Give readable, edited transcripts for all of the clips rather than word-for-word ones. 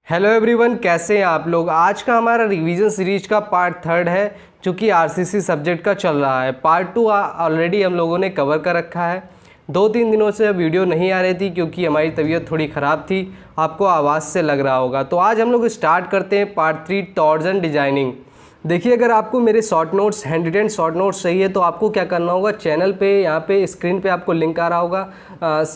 Hello everyone, कैसे हैं आप लोग। आज का हमारा रिवीजन सीरीज का पार्ट 3 है जो कि आरसीसी सब्जेक्ट का चल रहा है। पार्ट 2 ऑलरेडी हम लोगों ने कवर कर रखा है। 2-3 दिनों से वीडियो नहीं आ रही थी क्योंकि हमारी तबीयत थोड़ी ख़राब थी, आपको आवाज़ से लग रहा होगा। तो आज हम लोग स्टार्ट करते हैं पार्ट 3 टॉर्ज एंड डिजाइनिंग। देखिए, अगर आपको मेरे short notes, hand written short notes चाहिए तो आपको क्या करना होगा, चैनल पे यहाँ पे स्क्रीन पे आपको लिंक आ रहा होगा,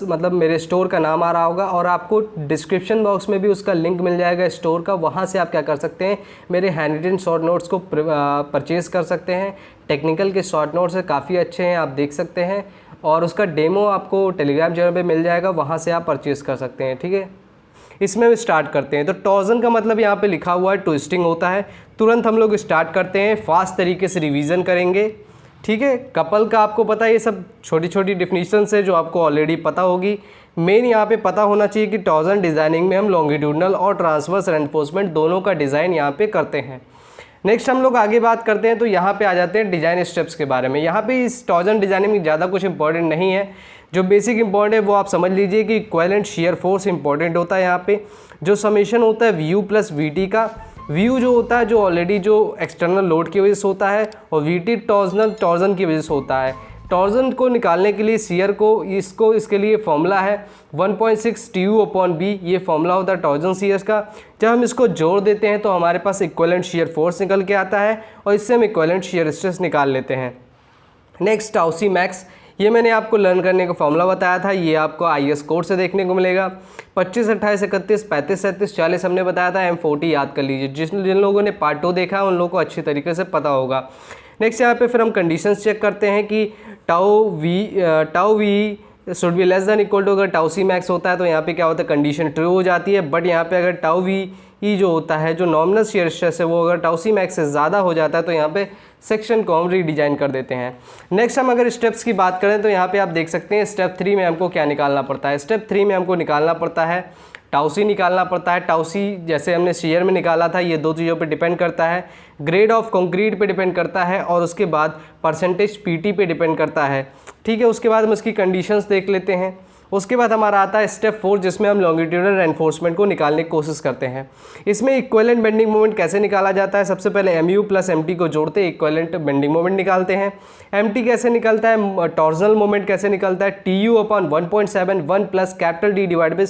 मतलब मेरे स्टोर का नाम आ रहा होगा और आपको डिस्क्रिप्शन बॉक्स में भी उसका लिंक मिल जाएगा स्टोर का। वहाँ से आप क्या कर सकते हैं, मेरे हैंड रिटन शॉर्ट नोट्स को परचेज़ कर सकते हैं। टेक्निकल के शॉर्ट नोट्स काफ़ी अच्छे हैं, आप देख सकते हैं, और उसका डेमो आपको टेलीग्राम चैनल पर मिल जाएगा, वहाँ से आप परचेज़ कर सकते हैं। ठीक है, इसमें भी स्टार्ट करते हैं। तो टॉर्जन का मतलब यहाँ पे लिखा हुआ है ट्विस्टिंग होता है। तुरंत हम लोग स्टार्ट करते हैं, फास्ट तरीके से रिवीजन करेंगे। ठीक है, कपल का आपको पता है, ये सब छोटी छोटी डिफिनीशंस है जो आपको ऑलरेडी पता होगी। मेन यहाँ पे पता होना चाहिए कि टॉर्जन डिज़ाइनिंग में हम लॉन्गिट्यूडनल और ट्रांसवर्स रेनफोर्समेंट दोनों का डिज़ाइन यहाँ पे करते हैं। नेक्स्ट हम लोग आगे बात करते हैं, तो यहाँ पे आ जाते हैं डिज़ाइन स्टेप्स के बारे में। यहाँ पे इस टॉर्जन डिज़ाइनिंग में ज़्यादा कुछ इंपॉर्टेंट नहीं है, जो बेसिक इंपॉर्टेंट है वो आप समझ लीजिए कि इक्विवेलेंट शियर फोर्स इंपॉर्टेंट होता है। यहाँ पे जो समेशन होता है VU प्लस VT का, VU जो होता है जो ऑलरेडी जो एक्सटर्नल लोड की वजह से होता है, और VT टॉर्जन की वजह से होता है। टॉर्जन को निकालने के लिए शियर को इसके लिए फॉर्मूला है 1.6 TU/B, ये फॉर्मूला होता है टॉर्जन शियर्स का। जब हम इसको जोड़ देते हैं तो हमारे पास इक्विवेलेंट शियर फोर्स निकल के आता है और इससे हम इक्विवेलेंट शियर स्ट्रेस निकाल लेते हैं। नेक्स्ट टाउ मैक्स, ये मैंने आपको लर्न करने का फॉर्मूला बताया था, ये आपको IS कोड से देखने को मिलेगा। 25, 28, 31, 35, 37, 40 हमने बताया था। M40 याद कर लीजिए, जिन लोगों ने पार्ट 2 देखा है उन लोगों को अच्छी तरीके से पता होगा। नेक्स्ट यहाँ पे फिर हम कंडीशंस चेक करते हैं कि tau V should be less than equal to, अगर टाउ सी मैक्स होता है तो यहाँ पे क्या होता है, कंडीशन ट्रू हो जाती है। बट यहाँ पे अगर टाउ वी जो होता है, जो नॉमिनल शियर स्ट्रेस है, वो अगर टाउ सी मैक्स से ज़्यादा हो जाता है तो यहाँ पे सेक्शन को हम रीडिजाइन कर देते हैं। नेक्स्ट हम अगर स्टेप्स की बात करें तो यहाँ पे आप देख सकते हैं स्टेप 3 में हमको क्या निकालना पड़ता है। स्टेप 3 में हमको निकालना पड़ता है टाउ सी निकालना पड़ता है। टाउ सी जैसे हमने शियर में निकाला था, ये दो चीज़ों पे डिपेंड करता है, ग्रेड ऑफ कंक्रीट पे डिपेंड करता है और उसके बाद परसेंटेज PT पे डिपेंड करता है। ठीक है, उसके बाद हम इसकी कंडीशंस देख लेते हैं। उसके बाद हमारा आता है स्टेप 4, जिसमें हम लॉन्गिट्यूडनल रेनफोर्समेंट को निकालने की कोशिश करते हैं। इसमें इक्विवेलेंट बेंडिंग मोमेंट कैसे निकाला जाता है, सबसे पहले MU प्लस MT को जोड़ते इक्विवेलेंट बेंडिंग मोमेंट निकालते हैं। MT कैसे निकलता है, टॉर्जनल मोमेंट कैसे निकलता है, TU/1.71 plus capital D divide by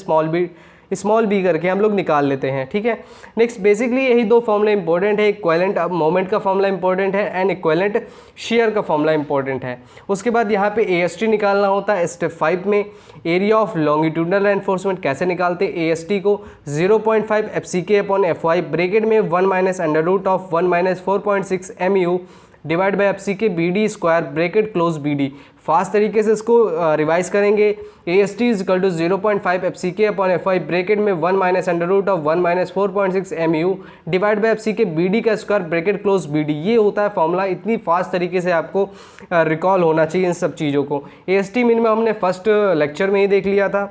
small b करके हम लोग निकाल लेते हैं। ठीक है, नेक्स्ट बेसिकली यही दो फॉर्मूला इंपॉर्टेंट है, इक्विवेलेंट मोमेंट का फॉर्मूला इंपॉर्टेंट है एंड इक्विवेलेंट शियर का फॉर्मूला इंपॉर्टेंट है। उसके बाद यहाँ पे AST निकालना होता है। स्टेप 5 में एरिया ऑफ लॉन्गिट्यूडनल रेनफोर्समेंट कैसे निकालते हैं, AST को 0.5 FCK/FY ब्रैकेट में 1 minus under root of 1 minus 4.6 MU divide by FCK BD square bracket close BD। Fast तरीके से इसको रिवाइज करेंगे। AST is equal to 0.5 FCK/FY bracket में 1 minus under root of 1 minus 4.6 MU divide by FCK BD का square bracket close BD। ये होता है formula. इतनी फास्ट तरीके से आपको रिकॉल होना चाहिए इन सब चीज़ों को। AST मिनिमम हमने फर्स्ट लेक्चर में ही देख लिया था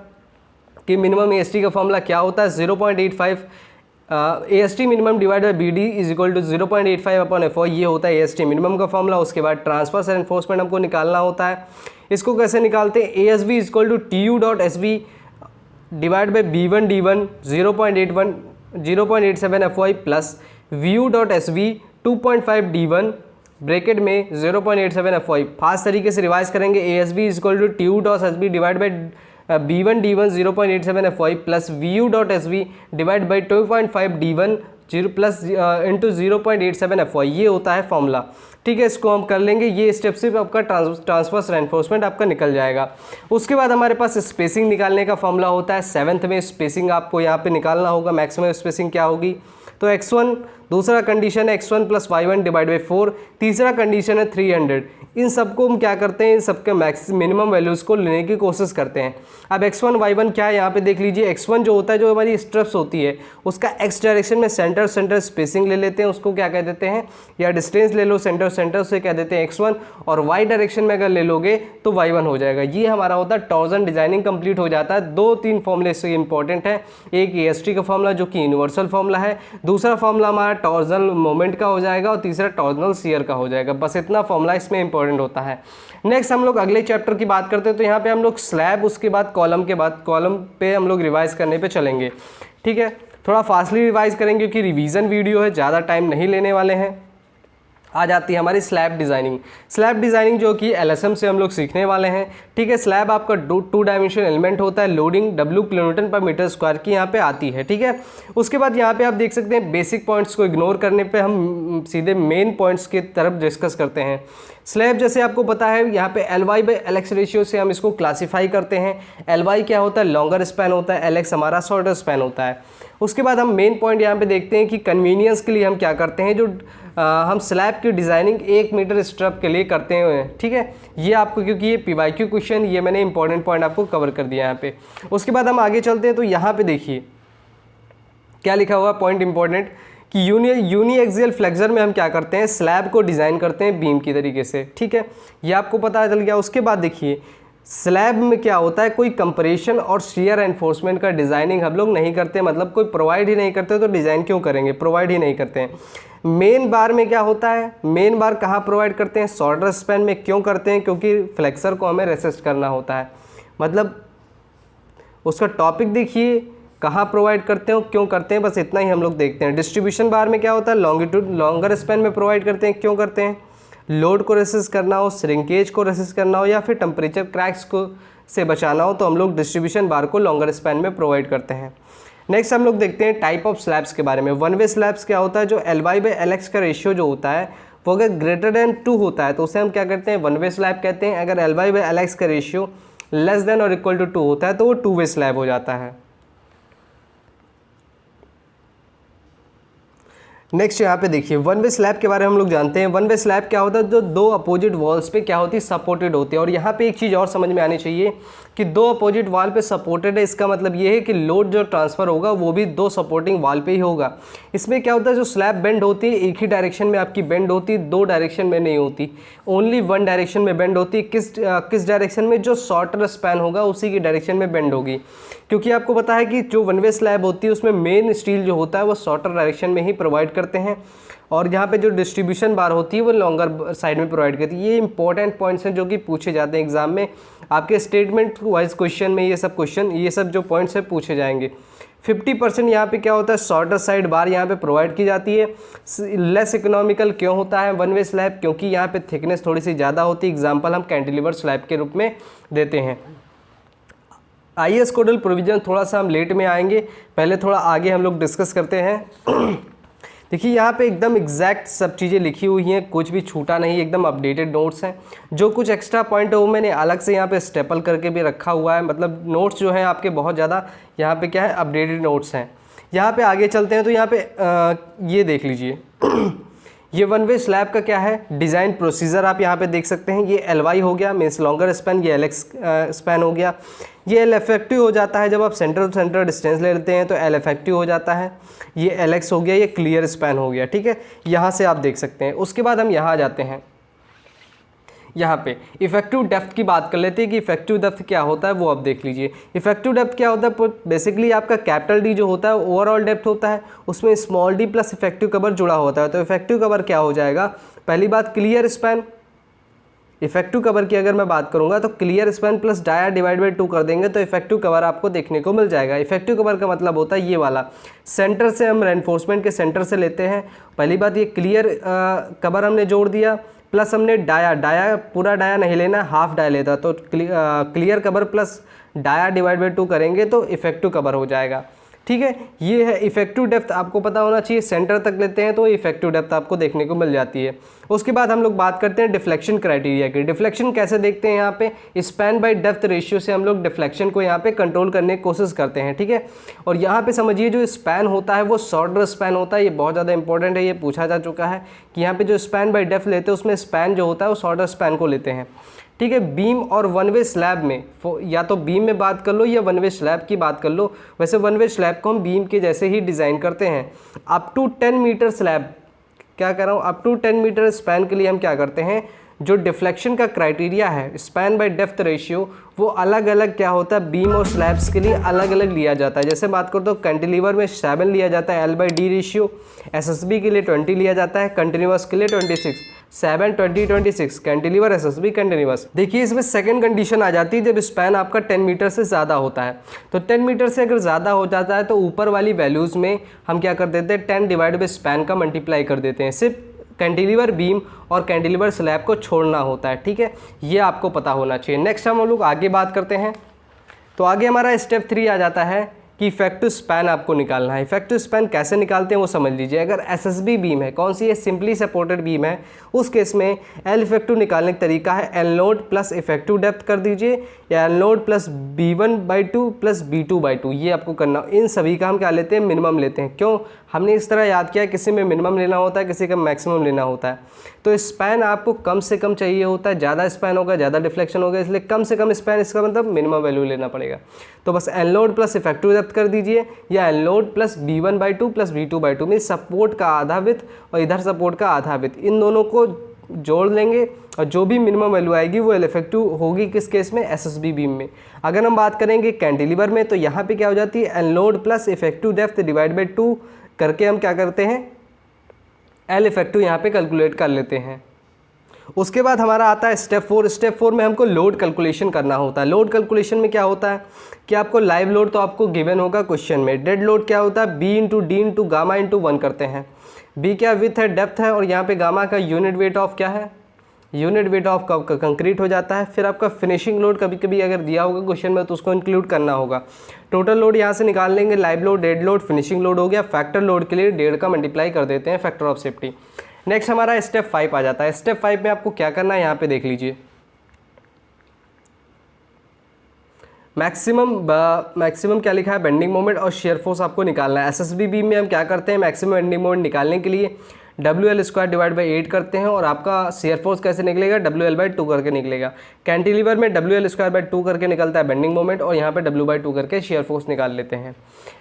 कि मिनिमम AST का फॉर्मूला क्या होता है, 0.85 AST minimum divide by BD is equal to 0.85/FY, ये होता है AST मिनिमम का फॉर्मूला। उसके बाद ट्रांसवर्स रेनफोर्समेंट हमको निकालना होता है। इसको कैसे निकालते हैं, ASB is equal to TU.SB divide by B1D1 0.87FY plus VU.SB 2.5 D1 bracket में 0.87FY। फास्ट तरीके से रिवाइज करेंगे। ASB is equal to TU.SB divide by B1D1 0.87FY plus VU.SB divide by 2.5 D1 plus into 0.87FY, ये होता है formula. ठीक है, इसको हम कर लेंगे। ये स्टेप से आपका ट्रांसवर्स रेनफोर्समेंट आपका निकल जाएगा। उसके बाद हमारे पास स्पेसिंग निकालने का फॉर्मूला होता है। 7th में स्पेसिंग आपको यहाँ पे निकालना होगा। मैक्सिमम स्पेसिंग क्या होगी, तो x1 दूसरा कंडीशन है x1 plus y1 divide by 4, तीसरा कंडीशन है 300। इन सबको हम क्या करते हैं, इन सबके मिनिमम वैल्यूज़ को लेने की कोशिश करते हैं। अब x1 y1 क्या है, यहाँ पे देख लीजिए। x1 जो होता है, जो हमारी स्ट्रेप्स होती है, उसका x डायरेक्शन में सेंटर स्पेसिंग ले लेते हैं, उसको क्या कह देते हैं, या डिस्टेंस ले लो सेंटर से कह देते हैं x1, और y डायरेक्शन में अगर ले लोगे तो y1 हो जाएगा। ये हमारा होता है टॉर्जन डिजाइनिंग कंप्लीट हो जाता है। 2-3 फॉर्मूले से इंपॉर्टेंट है, एक AST का फॉर्मूला जो कि यूनिवर्सल फॉर्मूला है, दूसरा फॉर्मूला हमारा टॉर्जनल मोमेंट का हो जाएगा और तीसरा टॉर्जनल शियर का हो जाएगा। बस इतना फॉर्मूला इसमें इंपॉर्टेंट होता है। नेक्स्ट हम लोग अगले चैप्टर की बात करते हैं, तो यहाँ पे हम लोग स्लैब, उसके बाद कॉलम पे हम लोग रिवाइज करने पे चलेंगे। ठीक है, थोड़ा फास्टली रिवाइज करेंगे क्योंकि रिवीजन वीडियो है, ज़्यादा टाइम नहीं लेने वाले हैं। आ जाती है हमारी स्लैब डिज़ाइनिंग। स्लैब डिज़ाइनिंग जो कि LSM से हम लोग सीखने वाले हैं, ठीक है। स्लैब आपका 2 डायमेंशनल एलिमेंट होता है, लोडिंग W किलोन्यूटन पर मीटर स्क्वायर की यहाँ पे आती है, ठीक है। उसके बाद यहाँ पे आप देख सकते हैं बेसिक पॉइंट्स को इग्नोर करने पे हम सीधे मेन पॉइंट्स की तरफ डिस्कस करते हैं। स्लैब जैसे आपको पता है यहाँ पे LY/LX रेशियो से हम इसको क्लासीफाई करते हैं। LY क्या होता है, लॉन्गर स्पैन होता है, LX हमारा शॉर्टर स्पैन होता है। उसके बाद हम मेन पॉइंट यहाँ पे देखते हैं कि कन्वीनियंस के लिए हम क्या करते हैं, जो हम स्लैब की डिज़ाइनिंग 1 मीटर स्ट्रप के लिए करते हैं, ठीक है। ये आपको, क्योंकि ये PYQ क्वेश्चन, ये मैंने इंपॉर्टेंट पॉइंट आपको कवर कर दिया यहाँ पे। उसके बाद हम आगे चलते हैं तो यहाँ पे देखिए क्या लिखा हुआ पॉइंट इंपॉर्टेंट कि यूनी एक्सियल फ्लेक्सर में हम क्या करते हैं, स्लैब को डिज़ाइन करते हैं बीम की तरीके से, ठीक है। ये आपको पता चल गया। उसके बाद देखिए स्लैब में क्या होता है, कोई कंप्रेशन और शियर एनफोर्समेंट का डिज़ाइनिंग हम लोग नहीं करते, मतलब कोई प्रोवाइड ही नहीं करते तो डिज़ाइन क्यों करेंगे, प्रोवाइड ही नहीं करते हैं। मेन बार में क्या होता है, मेन बार कहाँ प्रोवाइड करते हैं, शॉर्टर स्पैन में। क्यों करते हैं, क्योंकि फ्लेक्सर को हमें रेसिस्ट करना होता है, मतलब उसका टॉपिक देखिए कहाँ प्रोवाइड करते हो, क्यों करते हैं, बस इतना ही हम लोग देखते हैं। डिस्ट्रीब्यूशन बार में क्या होता है, लॉन्गिट्यूड लॉन्गर स्पैन में प्रोवाइड करते हैं। क्यों करते हैं, लोड को रेसिस्ट करना हो, श्रिंकेज को रेसिस्ट करना हो, या फिर टेम्परेचर क्रैक्स को से बचाना हो, तो हम लोग डिस्ट्रीब्यूशन बार को लॉन्गर स्पैन में प्रोवाइड करते हैं। नेक्स्ट हम लोग देखते हैं टाइप ऑफ स्लैब्स के बारे में। वन वे स्लैब्स क्या होता है, जो LY/LX का रेशियो जो होता है वो अगर ग्रेटर देन 2 होता है तो उसे हम क्या करते हैं, वन वे स्लैब कहते हैं। अगर LY/LX का रेशियो लेस देन और इक्वल टू 2 होता है तो वो 2 वे स्लैब हो जाता है। नेक्स्ट यहाँ पे देखिए वन वे स्लैब के बारे में हम लोग जानते हैं। वन वे स्लैब क्या होता है, जो 2 अपोजिट वॉल्स पे क्या होती है, सपोर्टेड होती है। और यहाँ पे एक चीज़ और समझ में आनी चाहिए कि 2 अपोजिट वॉल पे सपोर्टेड है, इसका मतलब ये है कि लोड जो ट्रांसफ़र होगा वो भी 2 सपोर्टिंग वॉल पे ही होगा। इसमें क्या होता है, जो स्लैब बेंड होती है एक ही डायरेक्शन में आपकी बेंड होती है, 2 डायरेक्शन में नहीं होती, ओनली 1 डायरेक्शन में बेंड होती है। किस डायरेक्शन में, जो शॉर्टर स्पैन होगा उसी की डायरेक्शन में बेंड होगी। क्योंकि आपको पता है कि जो वन वे स्लैब होती है उसमें मेन स्टील जो होता है वो शॉर्टर डायरेक्शन में ही प्रोवाइड करते हैं, और यहाँ पे जो डिस्ट्रीब्यूशन बार होती है वो लॉन्गर साइड में प्रोवाइड करती है। ये इंपॉर्टेंट पॉइंट्स हैं जो कि पूछे जाते हैं एग्जाम में, आपके स्टेटमेंट वाइज क्वेश्चन में ये सब जो पॉइंट्स है पूछे जाएंगे। 50% यहाँ पे क्या होता है, शॉर्टर साइड बार यहाँ पे प्रोवाइड की जाती है। लेस इकोनॉमिकल क्यों होता है वन वे स्लैब, क्योंकि यहाँ पे थिकनेस थोड़ी सी ज़्यादा होती है। एग्जाम्पल हम कैंटिलीवर स्लैब के रूप में देते हैं। IAS कोडल प्रोविजन थोड़ा सा हम लेट में आएंगे, पहले थोड़ा आगे हम लोग डिस्कस करते हैं। देखिए यहाँ पे एकदम एग्जैक्ट सब चीज़ें लिखी हुई हैं, कुछ भी छूटा नहीं, एकदम अपडेटेड नोट्स हैं। जो कुछ एक्स्ट्रा पॉइंट है वो मैंने अलग से यहाँ पे स्टेपल करके भी रखा हुआ है, मतलब नोट्स जो हैं आपके बहुत ज़्यादा यहाँ पे क्या है, अपडेटेड नोट्स हैं। यहाँ पे आगे चलते हैं तो यहाँ पे ये देख लीजिए ये वन वे स्लैब का क्या है, डिज़ाइन प्रोसीजर आप यहाँ पे देख सकते हैं। ये LY हो गया, मीन्स लॉन्गर स्पैन, ये LX स्पैन हो गया। ये L इफेक्टिव हो जाता है जब आप सेंटर टू सेंटर डिस्टेंस ले लेते हैं तो L इफेक्टिव हो जाता है। ये LX हो गया, ये क्लियर स्पैन हो गया, ठीक है। यहाँ से आप देख सकते हैं। उसके बाद हम यहाँ जाते हैं, यहाँ पे इफेक्टिव डेप्थ की बात कर लेते हैं कि इफेक्टिव डेप्थ क्या होता है वो आप देख लीजिए। इफेक्टिव डेप्थ क्या होता है, बेसिकली आपका कैपिटल D जो होता है ओवरऑल डेप्थ होता है, उसमें small d plus effective cover जुड़ा होता है। तो इफेक्टिव कवर क्या हो जाएगा, पहली बात क्लियर स्पैन। इफेक्टिव कवर की अगर मैं बात करूंगा तो clear span plus dia divide by 2 कर देंगे तो इफेक्टिव कवर आपको देखने को मिल जाएगा। इफेक्टिव कवर का मतलब होता है ये वाला, सेंटर से हम रेनफोर्समेंट के सेंटर से लेते हैं। पहली बात ये क्लियर कवर हमने जोड़ दिया, प्लस हमने डाया पूरा डाया नहीं लेना, हाफ डाया लेता, तो clear cover plus dia divide by 2 करेंगे तो इफेक्टिव कवर हो जाएगा, ठीक है। ये है इफेक्टिव डेप्थ, आपको पता होना चाहिए। सेंटर तक लेते हैं तो इफेक्टिव डेप्थ आपको देखने को मिल जाती है। उसके बाद हम लोग बात करते हैं डिफ्लेक्शन क्राइटेरिया की। डिफ्लेक्शन कैसे देखते हैं, यहाँ पे स्पैन बाय डेप्थ रेशियो से हम लोग डिफ्लेक्शन को यहाँ पे कंट्रोल करने की कोशिश करते हैं, ठीक है। और यहाँ पे समझिए जो स्पैन होता है वो शॉर्टर स्पैन होता है, ये बहुत ज़्यादा इंपॉर्टेंट है, ये पूछा जा चुका है कि यहाँ पे जो स्पैन बाय डेप्थ लेते हैं उसमें स्पैन जो होता है वो शॉर्टर स्पैन को लेते हैं, ठीक है। बीम और वन वे स्लैब में या तो बीम में बात कर लो या वन वे स्लैब की बात कर लो। वैसे वन वे स्लैब को हम बीम के जैसे ही डिज़ाइन करते हैं। अप टू 10 मीटर स्लैब, क्या कर रहा हूँ, अप टू 10 मीटर स्पैन के लिए हम क्या करते हैं, जो डिफ्लेक्शन का क्राइटेरिया है स्पैन बाय डेप्थ रेशियो वो अलग अलग क्या होता है, बीम और स्लैब्स के लिए अलग अलग लिया जाता है। जैसे बात करो तो कैंटिलीवर में 7 लिया जाता है L/D रेशियो, SSB के लिए 20 लिया जाता है, कंटिन्यूअस के लिए 26, 7 2026 कैंटिलीवर एसएसबी कंटिन्यूअस। देखिए इसमें सेकंड कंडीशन आ जाती है जब स्पैन आपका 10 मीटर से ज़्यादा होता है। तो 10 मीटर से अगर ज़्यादा हो जाता है तो ऊपर वाली वैल्यूज़ में हम क्या कर देते हैं, 10 डिवाइड बाई स्पैन का मल्टीप्लाई कर देते हैं। सिर्फ कैंटिलीवर बीम और कैंटिलीवर स्लैब को छोड़ना होता है, ठीक है, ये आपको पता होना चाहिए। नेक्स्ट हम लोग आगे बात करते हैं। तो आगे हमारा स्टेप 3 आ जाता है कि इफेक्टिव स्पैन आपको निकालना है। इफेक्टिव स्पैन कैसे निकालते हैं वो समझ लीजिए। अगर एसएसबी बीम है, कौन सी है, सिंपली सपोर्टेड बीम है, उस केस में एल इफेक्टिव निकालने का तरीका है L node plus effective depth कर दीजिए, या L node plus B1/2 plus B2/2, ये आपको करना। इन सभी का हम क्या लेते हैं, मिनिमम लेते हैं। क्यों हमने इस तरह याद किया, किसी में मिनिमम लेना होता है, किसी का मैक्सिमम लेना होता है। तो स्पैन आपको कम से कम चाहिए होता है, ज़्यादा स्पैन होगा ज़्यादा डिफ्लेक्शन होगा, इसलिए कम से कम स्पैन, इसका मतलब मिनिमम वैल्यू लेना पड़ेगा। तो बस L node plus effective depth कर दीजिए, या L node plus B1/2 plus B2/2 में सपोर्ट का आधा विड्थ और इधर सपोर्ट का आधा विड्थ, इन दोनों को जोड़ लेंगे और जो भी मिनिमम वैल्यू आएगी वो एल इफेक्टिव होगी किस केस में, एसएसबी बीम में। अगर हम बात करेंगे कैंटिलीवर में तो यहाँ पे क्या हो जाती है, L node plus effective depth divide by 2 करके हम क्या करते हैं, एल इफेक्टिव यहाँ पे कैलकुलेट कर लेते हैं। उसके बाद हमारा आता है स्टेप 4। स्टेप 4 में हमको लोड कैलकुलेशन करना होता है। लोड कैलकुलेशन में क्या होता है कि आपको लाइव लोड तो आपको गिवन होगा क्वेश्चन में, डेड लोड क्या होता है, B into D into gamma into 1 करते हैं। B क्या विथ है, डेप्थ है, और यहाँ पे गामा का यूनिट वेट ऑफ क्या है, यूनिट वेट ऑफ कंक्रीट हो जाता है। फिर आपका फिनिशिंग लोड कभी कभी अगर दिया होगा क्वेश्चन में तो उसको इंक्लूड करना होगा। टोटल लोड यहाँ से निकाल लेंगे, live load, dead load, finishing load हो गया। फैक्टर लोड के लिए 1.5 का मल्टीप्लाई कर देते हैं, फैक्टर ऑफ सेफ्टी। नेक्स्ट हमारा स्टेप 5 आ जाता है। स्टेप 5 में आपको क्या करना है, यहाँ पे देख लीजिए। मैक्सिमम क्या लिखा है, बेंडिंग मोमेंट और शेयर फोर्स आपको निकालना है। एसएसबी बीम में हम क्या करते हैं, मैक्सिमम बेंडिंग मोमेंट निकालने के लिए WL² डिवाइड बाई 8 करते हैं, और आपका शेयर फोर्स कैसे निकलेगा, WL/2 करके निकलेगा। कैंटिलीवर में WL²/2 करके निकलता है बेंडिंग मोमेंट, और यहाँ पे W/2 करके शेयर फोर्स निकाल लेते हैं।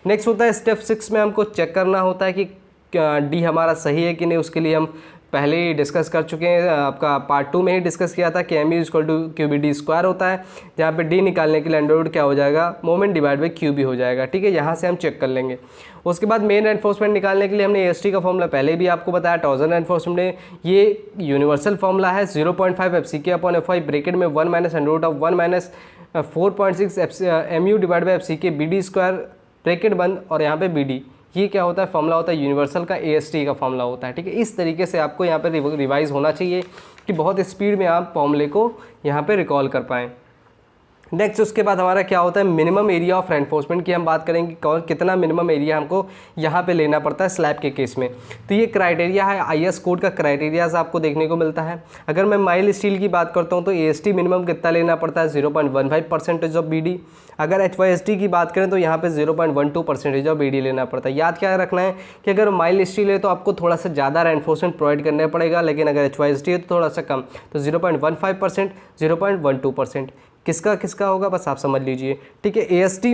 नेक्स्ट होता है स्टेप 6 में हमको चेक करना होता है कि डी हमारा सही है कि नहीं। उसके लिए हम पहले ही डिस्कस कर चुके हैं, आपका पार्ट 2 में ही डिस्कस किया था कि MU=QBD² होता है, जहाँ पे डी निकालने के लिए अंडर रूट क्या हो जाएगा, मोमेंट डिवाइड बाई QB हो जाएगा, ठीक है। यहाँ से हम चेक कर लेंगे। उसके बाद मेन रेनफोर्समेंट निकालने के लिए हमने AST का फॉर्मूला पहले भी आपको बताया, टॉर्जन रेनफोर्समेंट में ये यूनिवर्सल फॉर्मूला है, 0.5 FCK/FY ब्रेकेट में 1 minus under root of 1 minus 4.6 MU divide by FCK BD² bracket बंद, और यहाँ पे BD, ये क्या होता है, फॉर्मूला होता है यूनिवर्सल का, AST का फॉर्मूला होता है, ठीक है। इस तरीके से आपको यहाँ पे रिवाइज होना चाहिए कि बहुत स्पीड में आप फॉर्मूले को यहाँ पे रिकॉल कर पाएँ। नेक्स्ट उसके बाद हमारा क्या होता है, मिनिमम एरिया ऑफ रेनफोर्समेंट की हम बात करेंगे, कौन कितना मिनिमम एरिया हमको यहाँ पे लेना पड़ता है स्लैब के केस में। तो ये क्राइटेरिया है, IS कोड का क्राइटेरियाज आपको देखने को मिलता है। अगर मैं माइल स्टील की बात करता हूँ तो AST मिनिमम कितना लेना पड़ता है, 0.15% ऑफ BD। अगर HYSD की बात करें तो यहाँ पे 0.12% ऑफ BD लेना पड़ता है। याद क्या रखना है कि अगर माइल स्टील है तो आपको थोड़ा सा ज़्यादा रेनफोर्समेंट प्रोवाइड करना पड़ेगा, लेकिन अगर HYSD है तो थोड़ा सा कम, तो 0.15%, 0.12%, किसका किसका होगा बस आप समझ लीजिए, ठीक है। AST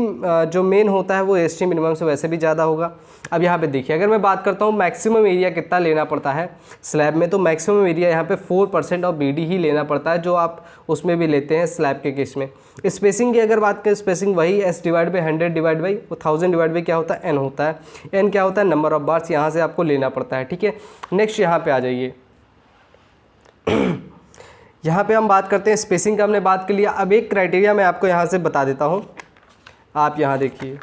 जो मेन होता है वो AST मिनिमम से वैसे भी ज़्यादा होगा। अब यहाँ पे देखिए, अगर मैं बात करता हूँ मैक्सिमम एरिया कितना लेना पड़ता है स्लैब में, तो मैक्सिमम एरिया यहाँ पे 4% ऑफ BD ही लेना पड़ता है, जो आप उसमें भी लेते हैं स्लैब के केस में। स्पेसिंग की अगर बात करें, स्पेसिंग वही S divide by 100 divide by 1000 divide by क्या होता है, N होता है। N क्या होता है, नंबर ऑफ बार्स, यहाँ से आपको लेना पड़ता है, ठीक है। नेक्स्ट यहाँ पे आ जाइए। यहाँ पे हम बात करते हैं स्पेसिंग का, हमने बात कर लिया। अब एक क्राइटेरिया मैं आपको यहाँ से बता देता हूँ, आप यहाँ देखिए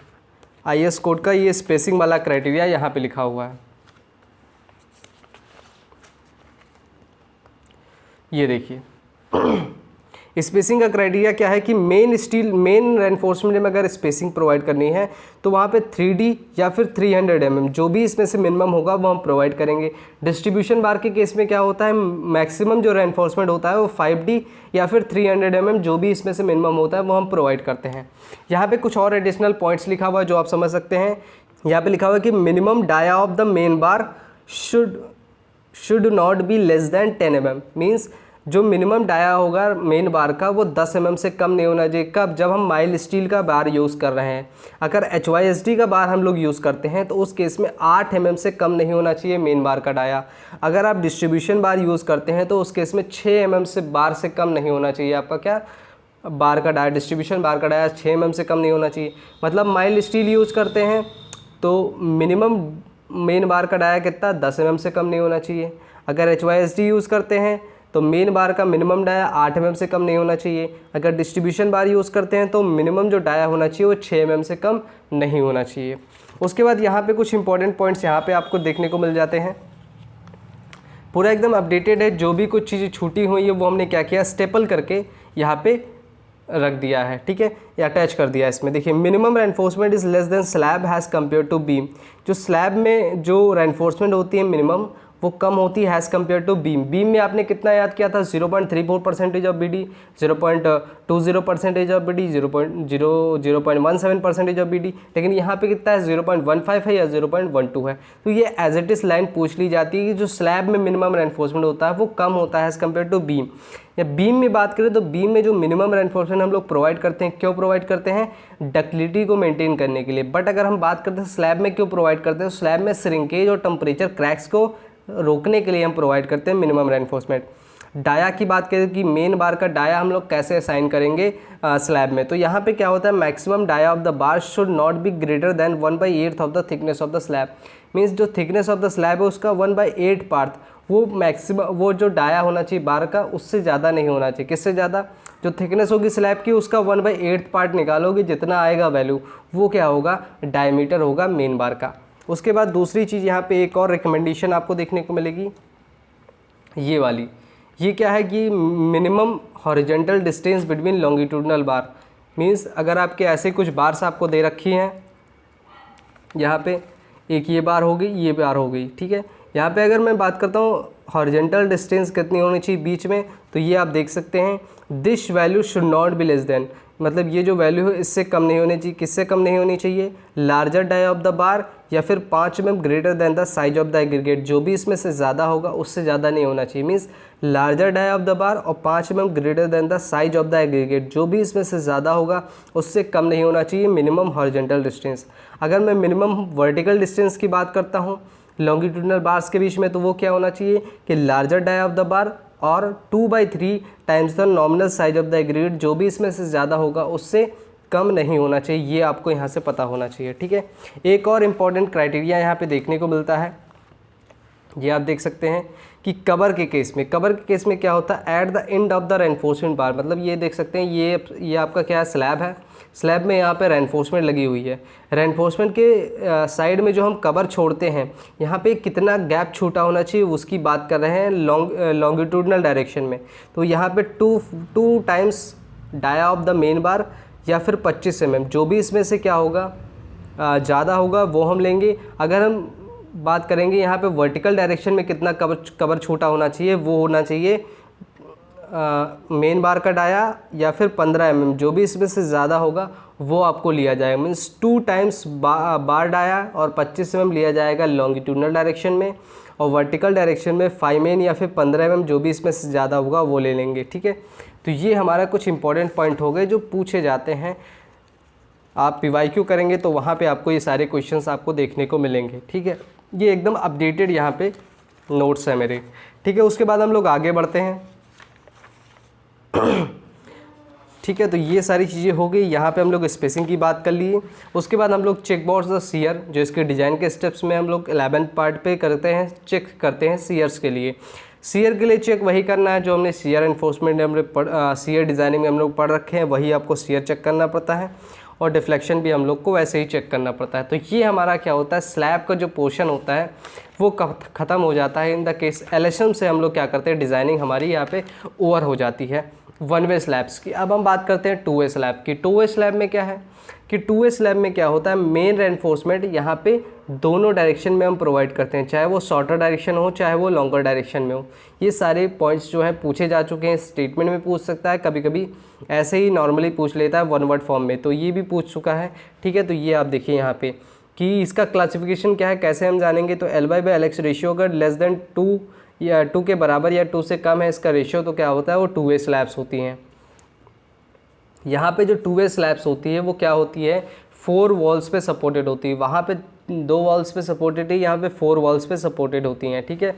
IS कोड का ये स्पेसिंग वाला क्राइटेरिया यहाँ पे लिखा हुआ है, ये देखिए। स्पेसिंग का क्राइटेरिया क्या है कि मेन रेनफोर्समेंट में अगर स्पेसिंग प्रोवाइड करनी है तो वहाँ पे 3D या फिर 300 mm जो भी इसमें से मिनिमम होगा वो हम प्रोवाइड करेंगे। डिस्ट्रीब्यूशन बार के केस में क्या होता है, मैक्सिमम जो रेनफोर्समेंट होता है वो 5D या फिर 300 mm जो भी इसमें से मिनिमम होता है वो हम प्रोवाइड करते हैं। यहाँ पर कुछ और एडिशनल पॉइंट्स लिखा हुआ है जो आप समझ सकते हैं। यहाँ पर लिखा हुआ है कि minimum dia of the main bar should not be less than 10 mm, means जो मिनिमम डाया होगा मेन बार का वो 10 mm से कम नहीं होना चाहिए। कब, जब हम माइल स्टील का बार यूज़ कर रहे हैं। अगर HYSD का बार हम लोग यूज़ करते हैं तो उस केस में 8 mm से कम नहीं होना चाहिए मेन बार का डाया। अगर आप डिस्ट्रीब्यूशन बार यूज़ करते हैं तो उस केस में 6 mm से बार से कम नहीं होना चाहिए आपका क्या, बार का डाया, डिस्ट्रीब्यूशन बार का डाया 6 mm से कम नहीं होना चाहिए। मतलब माइल स्टील यूज़ करते हैं तो मिनिमम मेन बार का डाया कितना 10 mm से कम नहीं होना चाहिए। अगर HYSD यूज़ करते हैं तो मेन बार का मिनिमम डाया 8 mm से कम नहीं होना चाहिए। अगर डिस्ट्रीब्यूशन बार यूज़ करते हैं तो मिनिमम जो डाया होना चाहिए वो 6 mm से कम नहीं होना चाहिए। उसके बाद यहाँ पे कुछ इंपॉर्टेंट पॉइंट्स यहाँ पे आपको देखने को मिल जाते हैं। पूरा एकदम अपडेटेड है, जो भी कुछ चीज़ें छूटी हुई है वो हमने क्या किया, स्टेपल करके यहाँ पे रख दिया है, ठीक है, या अटैच कर दिया है इसमें। देखिए, minimum reinforcement is less than slab has compare to beam. जो स्लैब में जो रेनफोर्समेंट होती है मिनिमम, वो कम होती है has compare to beam. Beam में आपने कितना याद किया था, 0.34% of BD, 0.20% of BD, 0.17% of BD, लेकिन यहाँ पे कितना है, 0.15 है या 0.12 है। तो ये एज इट इज़ लाइन पूछ ली जाती है कि जो स्लैब में मिनिमम रेनफोर्समेंट होता है वो कम होता है एज़ कम्पेयर टू बीम। या बीम में बात करें तो बीम में जो मिनिमम रेनफोर्समेंट हम लोग प्रोवाइड करते हैं, क्यों प्रोवाइड करते हैं, डक्टिलिटी को मेंटेन करने के लिए। बट अगर हम बात करते हैं स्लैब में क्यों प्रोवाइड करते हैं, स्लैब में श्रिंकेज और टेम्परेचर क्रैक्स को रोकने के लिए हम प्रोवाइड करते हैं मिनिमम रेनफोर्समेंट। डाया की बात करें कि मेन बार का डाया हम लोग कैसे असाइन करेंगे स्लैब में, तो यहाँ पे क्या होता है, maximum dia of the bar should not be greater than 1/8 of the thickness of the slab. Means जो थिकनेस ऑफ द स्लैब है उसका 1/8 पार्ट, वो मैक्सिमम, वो जो डाया होना चाहिए बार का उससे ज़्यादा नहीं होना चाहिए। किससे ज़्यादा, जो थिकनेस होगी स्लैब की उसका 1/8 पार्ट निकालोगे, जितना आएगा वैल्यू वो क्या होगा, डायमीटर होगा मेन बार का। उसके बाद दूसरी चीज़ यहाँ पे एक और रिकमेंडेशन आपको देखने को मिलेगी, ये वाली। ये क्या है कि minimum horizontal distance between longitudinal bar. Means अगर आपके ऐसे कुछ बार्स आपको दे रखी हैं, यहाँ पे एक ये बार हो गई, ये बार हो गई, ठीक है। यहाँ पे अगर मैं बात करता हूँ हॉरिजेंटल डिस्टेंस कितनी होनी चाहिए बीच में, तो ये आप देख सकते हैं, this value should not be less then, मतलब ये जो वैल्यू है इससे कम नहीं होनी चाहिए। किससे कम नहीं होनी चाहिए, larger dia of the bar या फिर 5 mm greater than the size of the aggregate. जो भी इसमें से ज़्यादा होगा उससे ज़्यादा नहीं होना चाहिए। Means larger dia of the bar और 5 mm greater than the size of the aggregate, जो भी इसमें से ज़्यादा होगा उससे कम नहीं होना चाहिए मिनिमम हॉरिजेंटल डिस्टेंस। अगर मैं मिनिमम वर्टिकल डिस्टेंस की बात करता हूँ लॉन्गिट्यूडनल बार्स के बीच में, तो वो क्या होना चाहिए कि larger dia of the bar और 2/3 times the nominal size of the aggregate, जो भी इसमें से ज़्यादा होगा उससे कम नहीं होना चाहिए। ये आपको यहाँ से पता होना चाहिए, ठीक है। एक और इम्पॉर्टेंट क्राइटेरिया यहाँ पे देखने को मिलता है, ये आप देख सकते हैं कि कवर के केस में, कवर के केस में क्या होता है, at the end of the reinforcement बार, मतलब ये देख सकते हैं, ये आपका क्या है, स्लैब है। स्लैब में यहाँ पे रेनफोर्समेंट लगी हुई है। रेनफोर्समेंट के साइड में जो हम कवर छोड़ते हैं, यहाँ पे कितना गैप छूटा होना चाहिए उसकी बात कर रहे हैं लॉन्गिट्यूडनल डायरेक्शन में। तो यहाँ पे 2 times dia of the main bar या फिर 25 mm, जो भी इसमें से क्या होगा ज़्यादा होगा वो हम लेंगे। अगर हम बात करेंगे यहाँ पे वर्टिकल डायरेक्शन में कितना कवर छोटा होना चाहिए, वो होना चाहिए मेन बार का डाया या फिर 15 mm, जो भी इसमें से ज़्यादा होगा वो आपको लिया जाएगा। मीन्स 2 टाइम्स बार डाया और 25 mm लिया जाएगा लॉन्गिट्यूडनल डायरेक्शन में, और वर्टिकल डायरेक्शन में 5 mm या फिर 15 mm, जो भी इसमें से ज़्यादा होगा वो ले लेंगे, ठीक है। तो ये हमारा कुछ इंपॉर्टेंट पॉइंट हो गए जो पूछे जाते हैं। आप PYQ करेंगे तो वहाँ पे आपको ये सारे क्वेश्चंस आपको देखने को मिलेंगे, ठीक है। ये एकदम अपडेटेड यहाँ पे नोट्स है मेरे, ठीक है। उसके बाद हम लोग आगे बढ़ते हैं, ठीक है। तो ये सारी चीज़ें हो गई, यहाँ पे हम लोग स्पेसिंग की बात कर लिए। उसके बाद हम लोग चेक बॉक्स द सीयर, जो इसके डिज़ाइन के स्टेप्स में हम लोग 11th पार्ट पे करते हैं, चेक करते हैं सीयर्स के लिए। सीयर के लिए चेक वही करना है जो हमने सीयर एनफोर्समेंट में सीयर डिज़ाइनिंग में हम लोग पढ़ रखे हैं, वही आपको सीयर चेक करना पड़ता है, और डिफ्लेक्शन भी हम लोग को वैसे ही चेक करना पड़ता है। तो ये हमारा क्या होता है, स्लैब का जो पोर्शन होता है वो ख़त्म हो जाता है। इन द केस एलएसएम से हम लोग क्या करते हैं, डिज़ाइनिंग हमारी यहाँ पे ओवर हो जाती है 1 वे स्लैब्स की। अब हम बात करते हैं 2 वे स्लैब की। 2 वे स्लैब में क्या है कि 2 वे स्लैब में क्या होता है, मेन रेनफोर्समेंट यहाँ पे दोनों डायरेक्शन में हम प्रोवाइड करते हैं, चाहे वो शॉर्टर डायरेक्शन हो चाहे वो लॉन्गर डायरेक्शन में हो। ये सारे पॉइंट्स जो है पूछे जा चुके हैं, स्टेटमेंट में पूछ सकता है, कभी कभी ऐसे ही नॉर्मली पूछ लेता है 1 वर्ड फॉर्म में, तो ये भी पूछ चुका है, ठीक है। तो ये आप देखिए यहाँ पे कि इसका क्लासिफिकेशन क्या है, कैसे हम जानेंगे। तो L/LX रेशियो अगर लेस देन 2 या 2 के बराबर या 2 से कम है इसका रेशियो, तो क्या होता है, वो 2 वे स्लैब्स होती हैं। यहाँ पे जो 2 वे स्लैब्स होती है वो क्या होती है, 4 वॉल्स पे सपोर्टेड होती है। वहाँ पे 2 वॉल्स पे सपोर्टेड है, यहाँ पे 4 वॉल्स पे सपोर्टेड होती हैं, ठीक है।